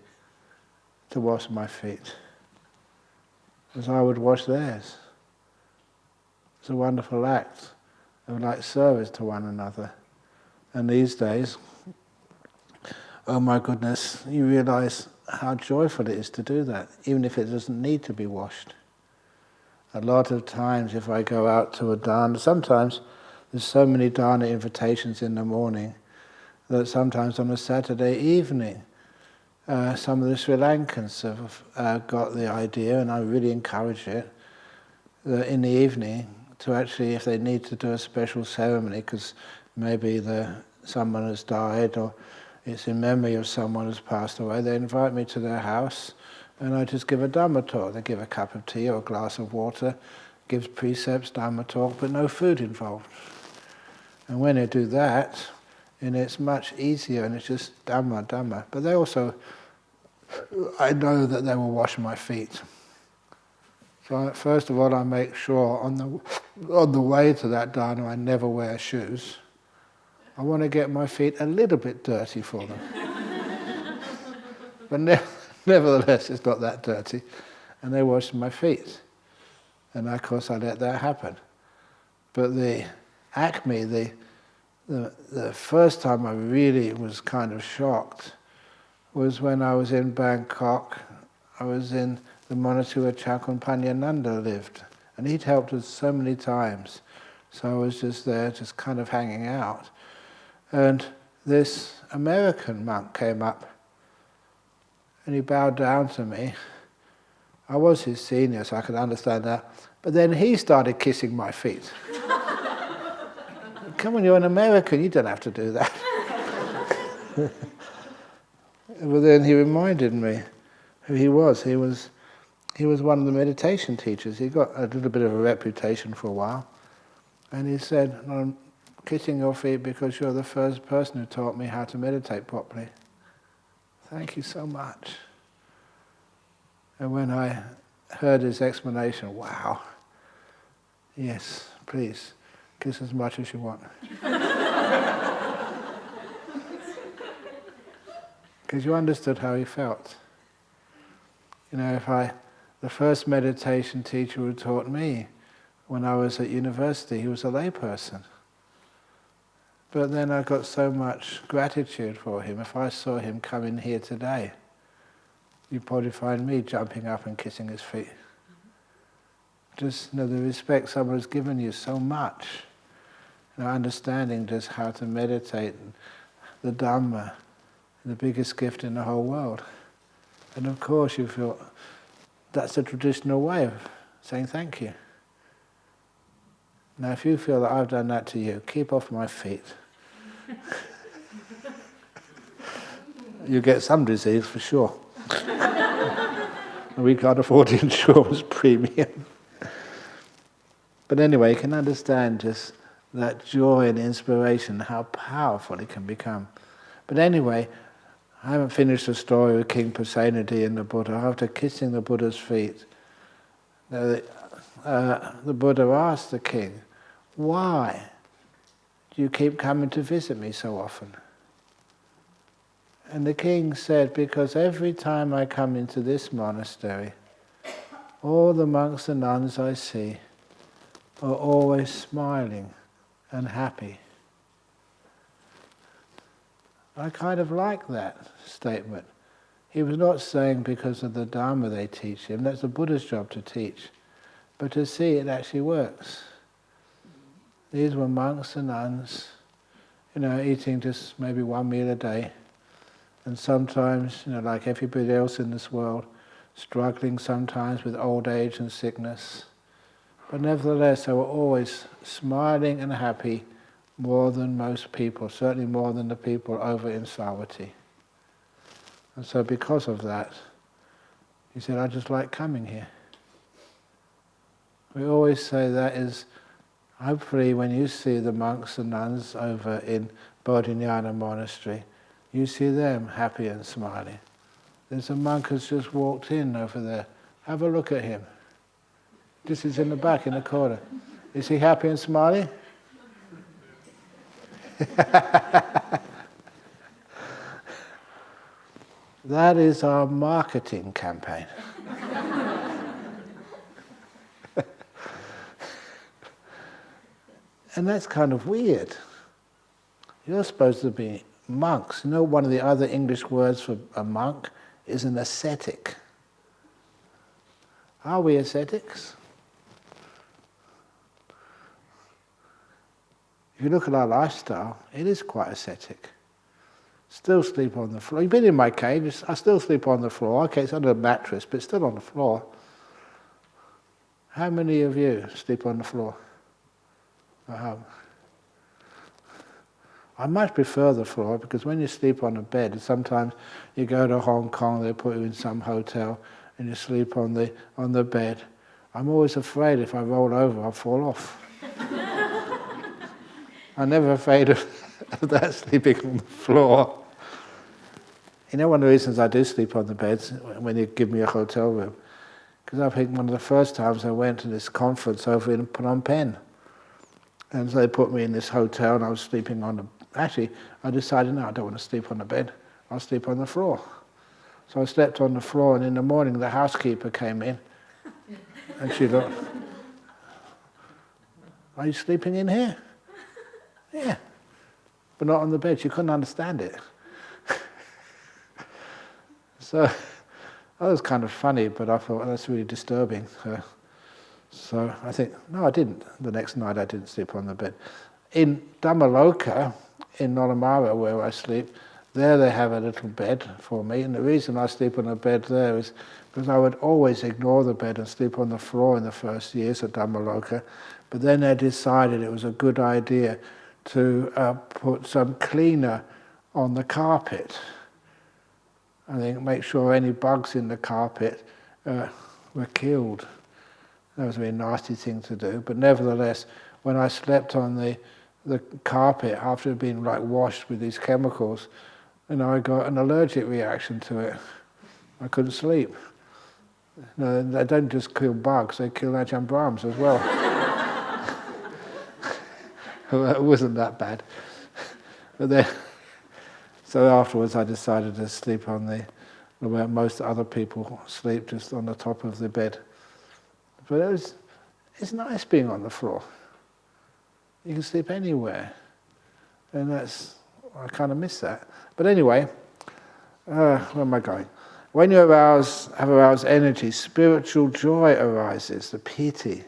to wash my feet, as I would wash theirs. It's a wonderful act of like service to one another. And these days, oh my goodness, you realize how joyful it is to do that, even if it doesn't need to be washed. A lot of times if I go out to a dana, sometimes there's so many dana invitations in the morning that sometimes on a Saturday evening some of the Sri Lankans have got the idea, and I really encourage it, that in the evening to actually, if they need to do a special ceremony, because maybe someone has died or it's in memory of someone who's passed away, they invite me to their house and I just give a Dhamma talk. They give a cup of tea or a glass of water, gives precepts, Dhamma talk, but no food involved. And when they do that, and it's much easier, and it's just Dhamma. But they also, I know that they will wash my feet. So first of all, I make sure on the way to that dana I never wear shoes. I want to get my feet a little bit dirty for them. But nevertheless, it's not that dirty. And they wash my feet. And of course I let that happen. But the first time I really was kind of shocked was when I was in Bangkok. I was in the monastery where Chakhun Panyananda lived. And he'd helped us so many times. So I was just there, just kind of hanging out. And this American monk came up and he bowed down to me. I was his senior, so I could understand that. But then he started kissing my feet. Come on, you're an American, you don't have to do that. But then he reminded me who he was. He was one of the meditation teachers. He got a little bit of a reputation for a while. And he said, I'm kissing your feet because you're the first person who taught me how to meditate properly. Thank you so much. And when I heard his explanation, wow, yes, please, kiss as much as you want. Because you understood how he felt. You know, the first meditation teacher who taught me when I was at university, he was a layperson. But then I got so much gratitude for him. If I saw him come in here today, you'd probably find me jumping up and kissing his feet. Just the respect someone has given you so much. Understanding just how to meditate, the Dhamma, the biggest gift in the whole world. And of course you feel that's the traditional way of saying thank you. Now if you feel that I've done that to you, keep off my feet. You get some disease for sure. We can't afford the insurance premium. But anyway, you can understand just that joy and inspiration, how powerful it can become. But anyway, I haven't finished the story with King Prasenadi and the Buddha. After kissing the Buddha's feet, the Buddha asked the king, why do you keep coming to visit me so often? And the king said, because every time I come into this monastery, all the monks and nuns I see are always smiling and happy. I kind of like that statement. He was not saying because of the Dharma they teach him, that's the Buddha's job to teach, but to see it actually works. These were monks and nuns, eating just maybe one meal a day, and sometimes, like everybody else in this world, struggling sometimes with old age and sickness. But nevertheless, they were always smiling and happy more than most people, certainly more than the people over in Savatthi. And so because of that, he said, I just like coming here. We always say that is, hopefully when you see the monks and nuns over in Bodhinyana Monastery, you see them happy and smiling. There's a monk who's just walked in over there. Have a look at him. This is in the back, in the corner. Is he happy and smiling? That is our marketing campaign. And that's kind of weird. You're supposed to be monks. You know, one of the other English words for a monk is an ascetic. Are we ascetics? If you look at our lifestyle, it is quite ascetic. Still sleep on the floor. You've been in my cave, I still sleep on the floor. Okay, it's under a mattress, but it's still on the floor. How many of you sleep on the floor at home? I much prefer the floor, because when you sleep on a bed, sometimes you go to Hong Kong, they put you in some hotel, and you sleep on the bed. I'm always afraid if I roll over, I'll fall off. I'm never afraid of that, sleeping on the floor. You know, one of the reasons I do sleep on the beds when you give me a hotel room, because I think one of the first times I went to this conference over in Phnom Penh, and so they put me in this hotel and I was sleeping on the... Actually, I decided, no, I don't want to sleep on the bed, I'll sleep on the floor. So I slept on the floor, and in the morning the housekeeper came in and she looked, are you sleeping in here? Yeah, but not on the bed. She couldn't understand it. So that was kind of funny, but I thought, well, that's really disturbing. So I think, no, I didn't. The next night I didn't sleep on the bed. In Dhammaloka, in Nollamara, where I sleep, there they have a little bed for me, and the reason I sleep on a bed there is because I would always ignore the bed and sleep on the floor in the first years at Dhammaloka, but then they decided it was a good idea to put some cleaner on the carpet. I think make sure any bugs in the carpet were killed. That was a very nasty thing to do, but nevertheless, when I slept on the carpet after it had been like washed with these chemicals, I got an allergic reaction to it. I couldn't sleep. No, they don't just kill bugs; they kill Ajahn Brahms as well. Well, it wasn't that bad. But then, so afterwards I decided to sleep on where most other people sleep, just on the top of the bed. But it's nice being on the floor. You can sleep anywhere. And I kind of miss that. But anyway, where am I going? When you have aroused energy, spiritual joy arises, the piti.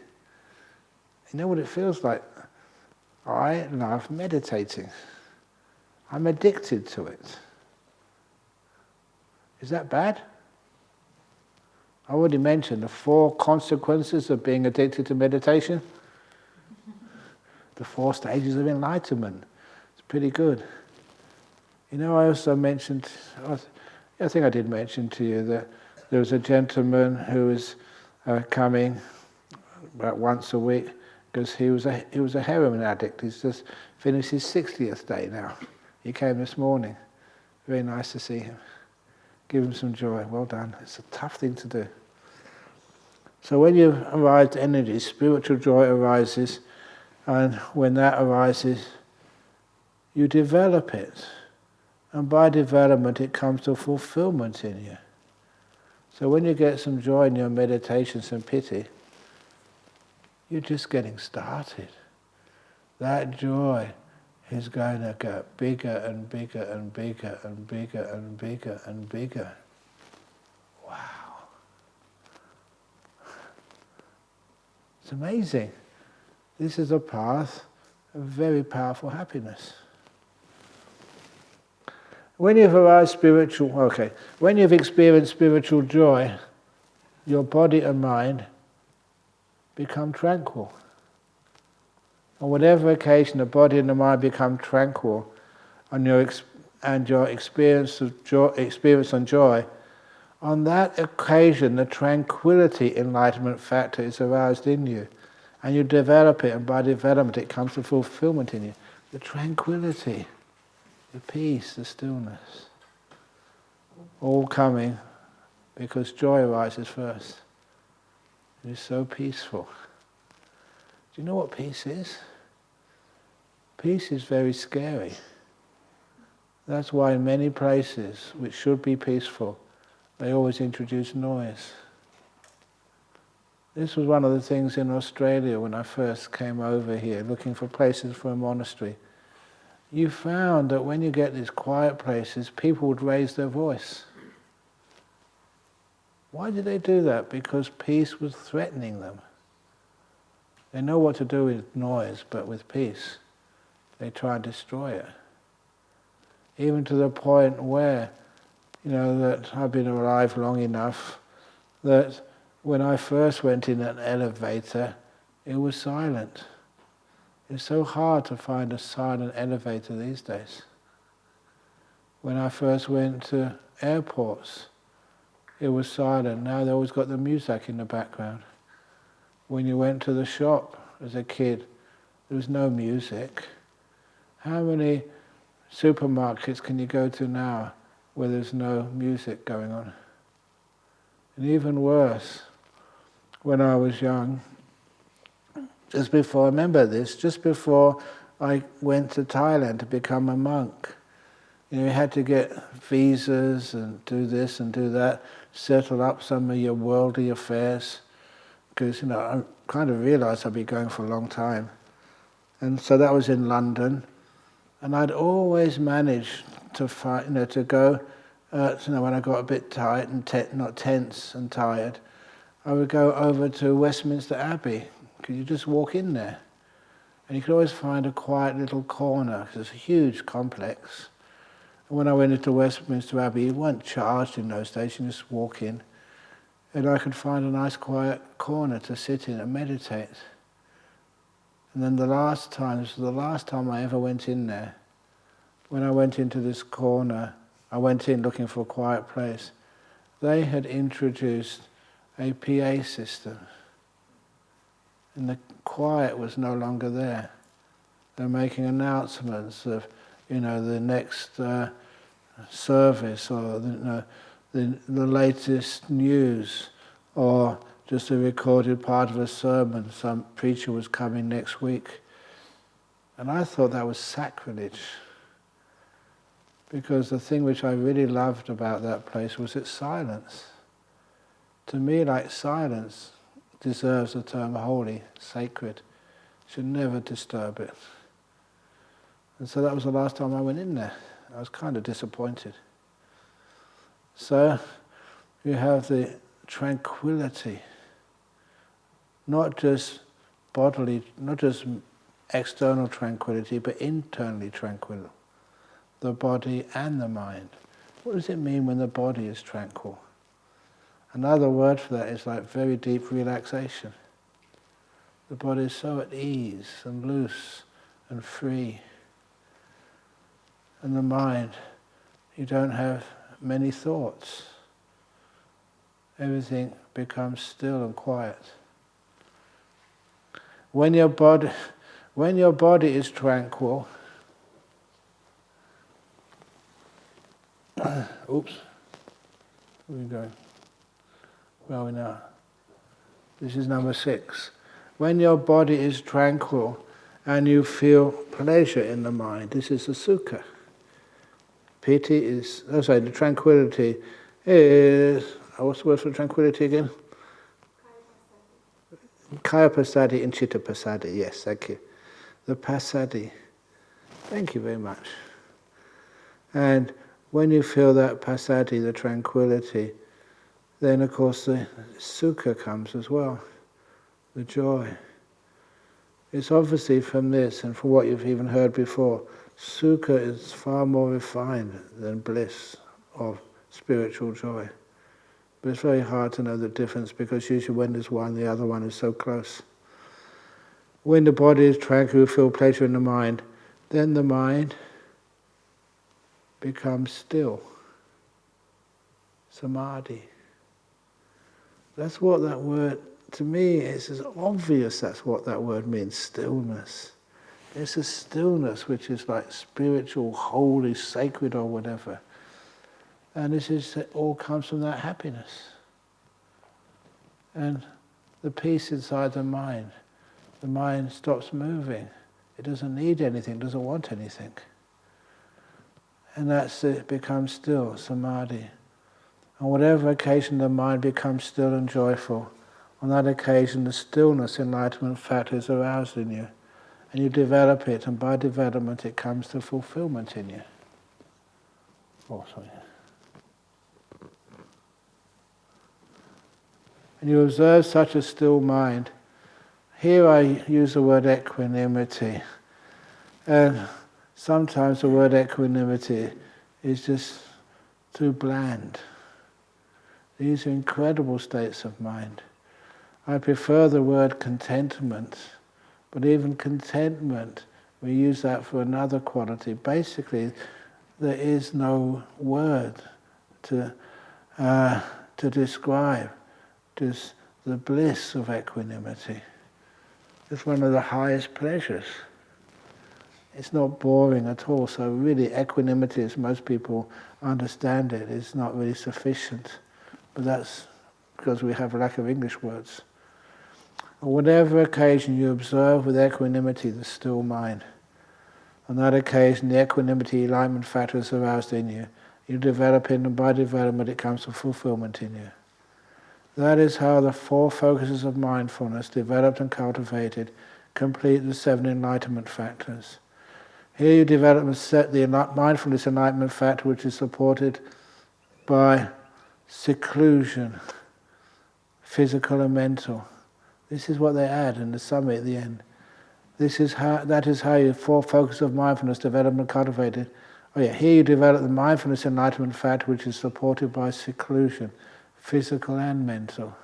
You know what it feels like? I love meditating. I'm addicted to it. Is that bad? I already mentioned the 4 consequences of being addicted to meditation. The 4 stages of enlightenment. It's pretty good. I also mentioned, I think I did mention to you that there was a gentleman who was coming about once a week because he was a heroin addict. He's just finished his 60th day now. He came this morning. Very nice to see him. Give him some joy. Well done. It's a tough thing to do. So when you've arrived at energy, spiritual joy arises, and when that arises, you develop it. And by development, it comes to fulfillment in you. So when you get some joy in your meditation, some piti, you're just getting started. That joy is going to get bigger and bigger and bigger and bigger and bigger and bigger. Wow. It's amazing. This is a path of very powerful happiness. When you've when you've experienced spiritual joy, your body and mind become tranquil. On whatever occasion the body and the mind become tranquil, and and your experience on joy, on that occasion the tranquility enlightenment factor is aroused in you. And you develop it, and by development it comes to fulfillment in you. The tranquility, the peace, the stillness, all coming because joy arises first. It is so peaceful. Do you know what peace is? Peace is very scary. That's why in many places, which should be peaceful, they always introduce noise. This was one of the things in Australia when I first came over here, looking for places for a monastery. You found that when you get these quiet places, people would raise their voice. Why did they do that? Because peace was threatening them. They know what to do with noise, but with peace, they try and destroy it. Even to the point where, that I've been alive long enough that when I first went in an elevator, it was silent. It's so hard to find a silent elevator these days. When I first went to airports, it was silent. Now they always got the music in the background. When you went to the shop as a kid, there was no music. How many supermarkets can you go to now where there's no music going on? And even worse, when I was young, just before I went to Thailand to become a monk, you had to get visas and do this and do that, settle up some of your worldly affairs, because I kind of realised I'd be going for a long time. And so that was in London, and I'd always managed to to go, when I got a bit tired and not tense and tired, I would go over to Westminster Abbey, because you just walk in there. And you could always find a quiet little corner, because it's a huge complex. And when I went into Westminster Abbey, you weren't charged in those days, you just walk in. And I could find a nice quiet corner to sit in and meditate. And then this was the last time I ever went in there. When I went into this corner, I went in looking for a quiet place. They had introduced a PA system. And the quiet was no longer there. They're making announcements of, the next service, or the latest news, or just a recorded part of a sermon. Some preacher was coming next week. And I thought that was sacrilege. Because the thing which I really loved about that place was its silence. To me, like silence deserves the term holy, sacred. Should never disturb it. And so that was the last time I went in there. I was kind of disappointed. So you have the tranquility, not just bodily, not just external tranquility, but internally tranquil. The body and the mind. What does it mean when the body is tranquil? Another word for that is like very deep relaxation. The body is so at ease and loose and free. And the mind, you don't have many thoughts. Everything becomes still and quiet. When your body is tranquil, oops, where are we going? Where are we now? This is number 6. When your body is tranquil and you feel pleasure in the mind, this is the sukha. The tranquility is, what's the word for tranquility again? Kaya passaddhi and chitta passaddhi, yes, thank you. The passaddhi. Thank you very much. And when you feel that passaddhi, the tranquility, then of course the sukha comes as well, the joy. It's obviously from this and from what you've even heard before, sukha is far more refined than bliss or spiritual joy. But it's very hard to know the difference because usually when there's one, the other one is so close. When the body is tranquil, you feel pleasure in the mind, then the mind becomes still. Samadhi. That's what that word, to me, it's as obvious that's what that word means, stillness. It's a stillness which is like spiritual, holy, sacred or whatever. And it all comes from that happiness. And the peace inside the mind stops moving. It doesn't need anything, doesn't want anything. And it becomes still, samadhi. On whatever occasion the mind becomes still and joyful, on that occasion the stillness, enlightenment factor is aroused in you. And you develop it, and by development it comes to fulfillment in you. Oh, sorry. And you observe such a still mind. Here I use the word equanimity. And sometimes the word equanimity is just too bland. These are incredible states of mind. I prefer the word contentment, but even contentment, we use that for another quality. Basically, there is no word to describe just the bliss of equanimity. It's one of the highest pleasures. It's not boring at all, so really equanimity, as most people understand it, is not really sufficient. But that's because we have a lack of English words. On whatever occasion you observe with equanimity the still mind, on that occasion the equanimity, enlightenment factor is aroused in you. You develop it, and by development it comes to fulfillment in you. That is how the 4 focuses of mindfulness, developed and cultivated, complete the 7 enlightenment factors. Here you develop and set the mindfulness enlightenment factor, which is supported by seclusion, physical and mental. This is what they add in the summary at the end. That is how you 4 focus of mindfulness, developed and cultivated. Oh yeah, here you develop the mindfulness enlightenment factor, which is supported by seclusion, physical and mental.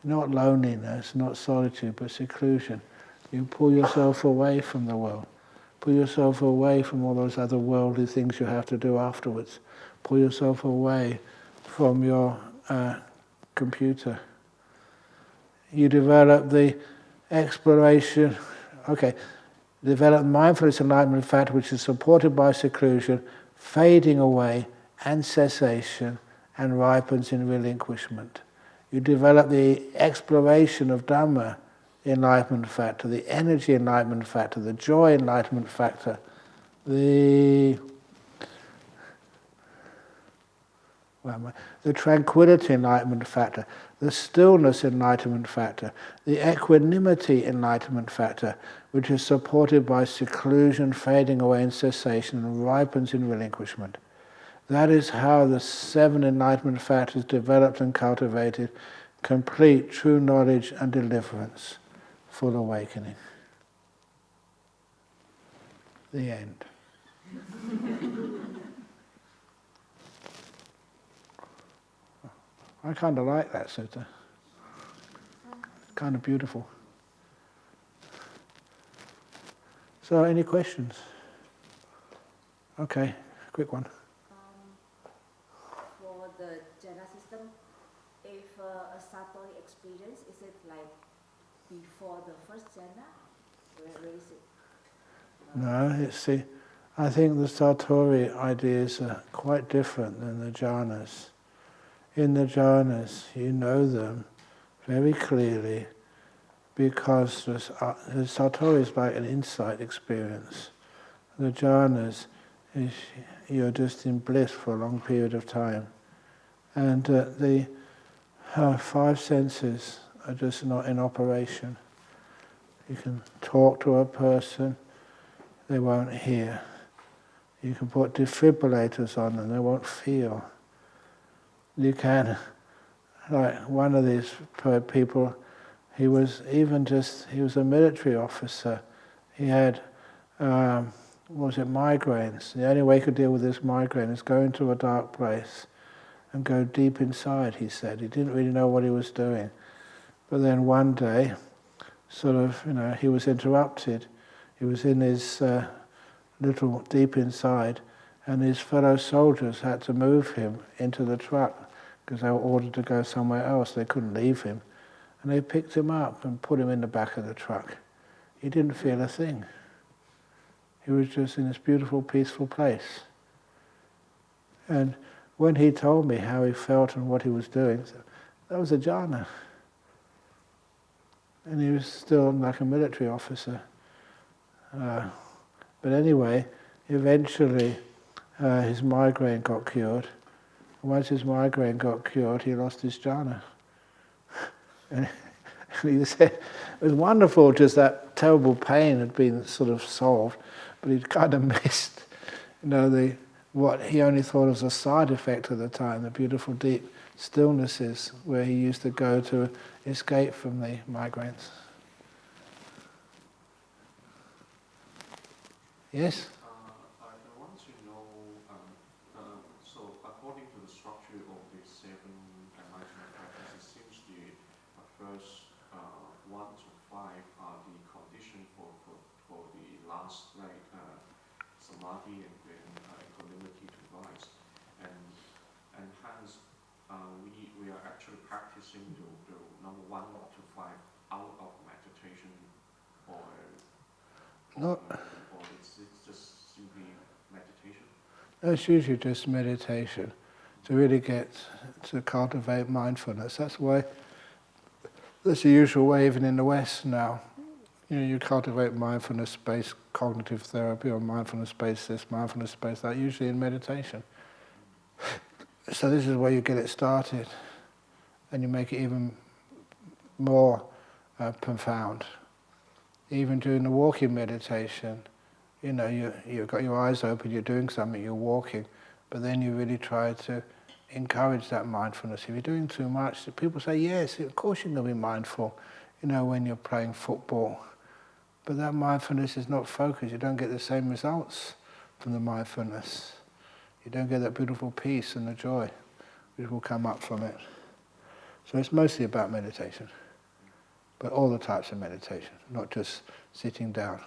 Not loneliness, not solitude, but seclusion. You pull yourself away from the world. Pull yourself away from all those other worldly things you have to do afterwards. Pull yourself away from your computer. You develop the exploration, develop mindfulness enlightenment factor, which is supported by seclusion, fading away and cessation, and ripens in relinquishment. You develop the exploration of Dhamma enlightenment factor, the energy enlightenment factor, the joy enlightenment factor, the tranquility enlightenment factor, the stillness enlightenment factor, the equanimity enlightenment factor, which is supported by seclusion, fading away in cessation, and ripens in relinquishment. That is how the 7 enlightenment factors developed and cultivated complete true knowledge and deliverance, full awakening. The end. I kind of like that sutta. Kind of beautiful. So, any questions? Okay, quick one. For the Jhana system, if a Satori experience, is it like before the first Jhana? Where is it? No, I think the Satori ideas are quite different than the jhanas. In the jhanas, you know them very clearly because the Satori is like an insight experience. The jhanas is you're just in bliss for a long period of time. And the 5 senses are just not in operation. You can talk to a person, they won't hear. You can put defibrillators on them, they won't feel. You can, like one of these people, he was a military officer. He had, migraines. The only way he could deal with this migraine is go into a dark place and go deep inside, he said. He didn't really know what he was doing. But then one day, he was interrupted. He was in his little deep inside, And his fellow soldiers had to move him into the truck because they were ordered to go somewhere else. They couldn't leave him. And they picked him up and put him in the back of the truck. He didn't feel a thing. He was just in this beautiful, peaceful place. And when he told me how he felt and what he was doing, that was Ajahn. And he was still like a military officer. But anyway, eventually his migraine got cured. And once his migraine got cured, he lost his jhana. And he said it was wonderful, just that terrible pain had been sort of solved, but he'd kind of missed, what he only thought was a side effect at the time, the beautiful deep stillnesses where he used to go to escape from the migraines. Yes? I want to know, so according to the structure of the seven enlightenment practices, it seems the first 1 to 5 are the condition for the last, samadhi and then equanimity to rise. And hence, we are actually practicing the number 1 to 5 out of meditation, or it's just simply meditation? It's usually just meditation to really get to cultivate mindfulness. That's the usual way even in the West now. You cultivate mindfulness-based cognitive therapy or mindfulness-based this, mindfulness-based that, usually in meditation. So this is where you get it started and you make it even more profound. Even during the walking meditation, you've got your eyes open, you're doing something, you're walking, but then you really try to encourage that mindfulness. If you're doing too much, people say, yes, of course you're going to be mindful, when you're playing football. But that mindfulness is not focused. You don't get the same results from the mindfulness. You don't get that beautiful peace and the joy which will come up from it. So it's mostly about meditation, but all the types of meditation, not just sitting down.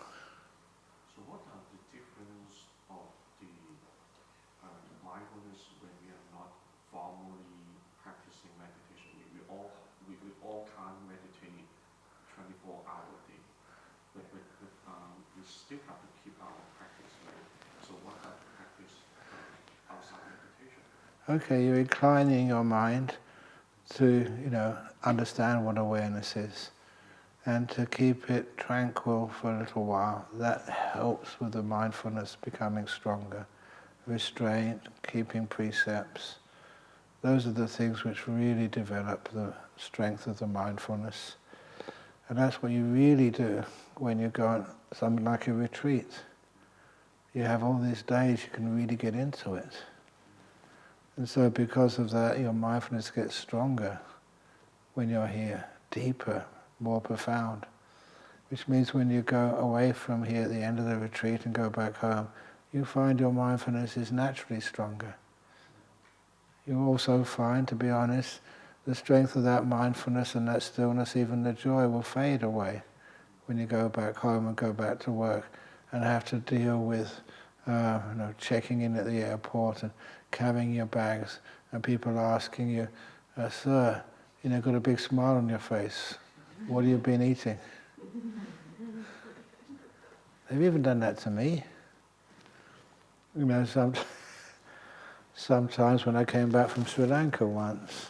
So what are the difference of the mindfulness when we are not formally practicing meditation? We all can't meditate 24 hours a day, but we still have to keep our practice, right? So what are the practice outside meditation? Okay, you're inclining your mind to, understand what awareness is and to keep it tranquil for a little while. That helps with the mindfulness becoming stronger. Restraint, keeping precepts. Those are the things which really develop the strength of the mindfulness. And that's what you really do when you go on something like a retreat. You have all these days, you can really get into it. And so because of that, your mindfulness gets stronger when you're here, deeper, more profound. Which means when you go away from here at the end of the retreat and go back home, you find your mindfulness is naturally stronger. You also find, to be honest, the strength of that mindfulness and that stillness, even the joy, will fade away when you go back home and go back to work and have to deal with checking in at the airport and carrying your bags and people asking you, sir, got a big smile on your face. What have you been eating? They've even done that to me. Sometimes when I came back from Sri Lanka once,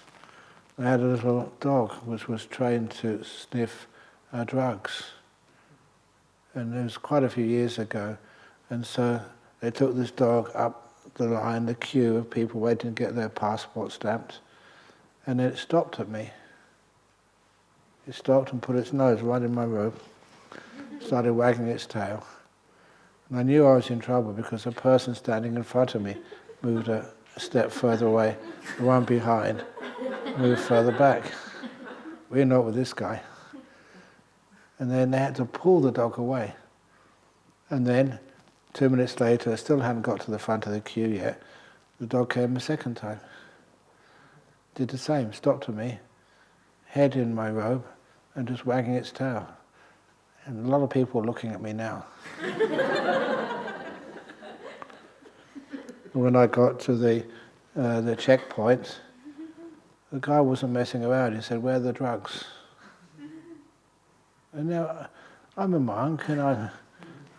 I had a little dog which was trained to sniff drugs. And it was quite a few years ago. And so they took this dog up the line, the queue of people waiting to get their passport stamped. And then it stopped at me. It stopped and put its nose right in my robe, started wagging its tail. And I knew I was in trouble because the person standing in front of me moved a step further away. The one behind moved further back. We're not with this guy. And then they had to pull the dog away. And then, 2 minutes later, I still hadn't got to the front of the queue yet, the dog came a second time. Did the same, stopped at me, head in my robe, and just wagging its tail. And a lot of people are looking at me now. when I got to the checkpoint, the guy wasn't messing around. He said, "Where are the drugs?" And now I'm a monk and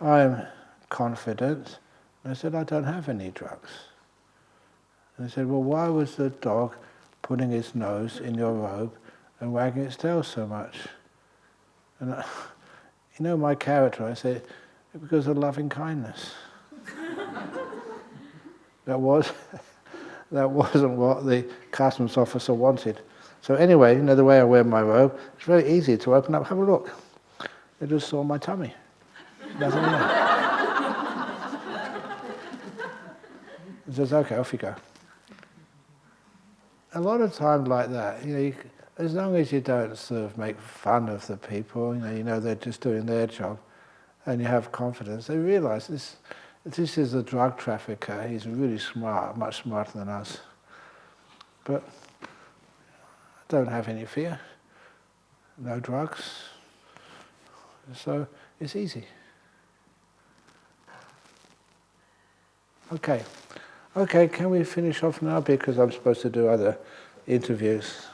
I'm confident. And I said, "I don't have any drugs." And he said, "Well, why was the dog putting its nose in your robe and wagging its tail so much?" And my character, I said, "Because of loving kindness." That wasn't what the customs officer wanted. So anyway, the way I wear my robe, it's very easy to open up. Have a look. They just saw my tummy. Nothing more. It says, "Okay, off you go." A lot of times like that, as long as you don't sort of make fun of the people, they're just doing their job, and you have confidence, they realise this is a drug trafficker. He's really smart, much smarter than us. But I don't have any fear. No drugs. So it's easy. Okay, can we finish off now? Because I'm supposed to do other interviews.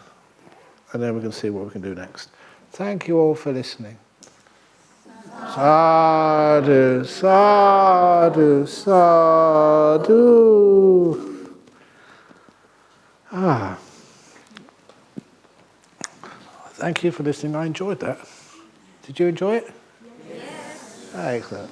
And then we can see what we can do next. Thank you all for listening. Sadhu, sadhu, sadhu. Thank you for listening. I enjoyed that. Did you enjoy it? Yes. Excellent.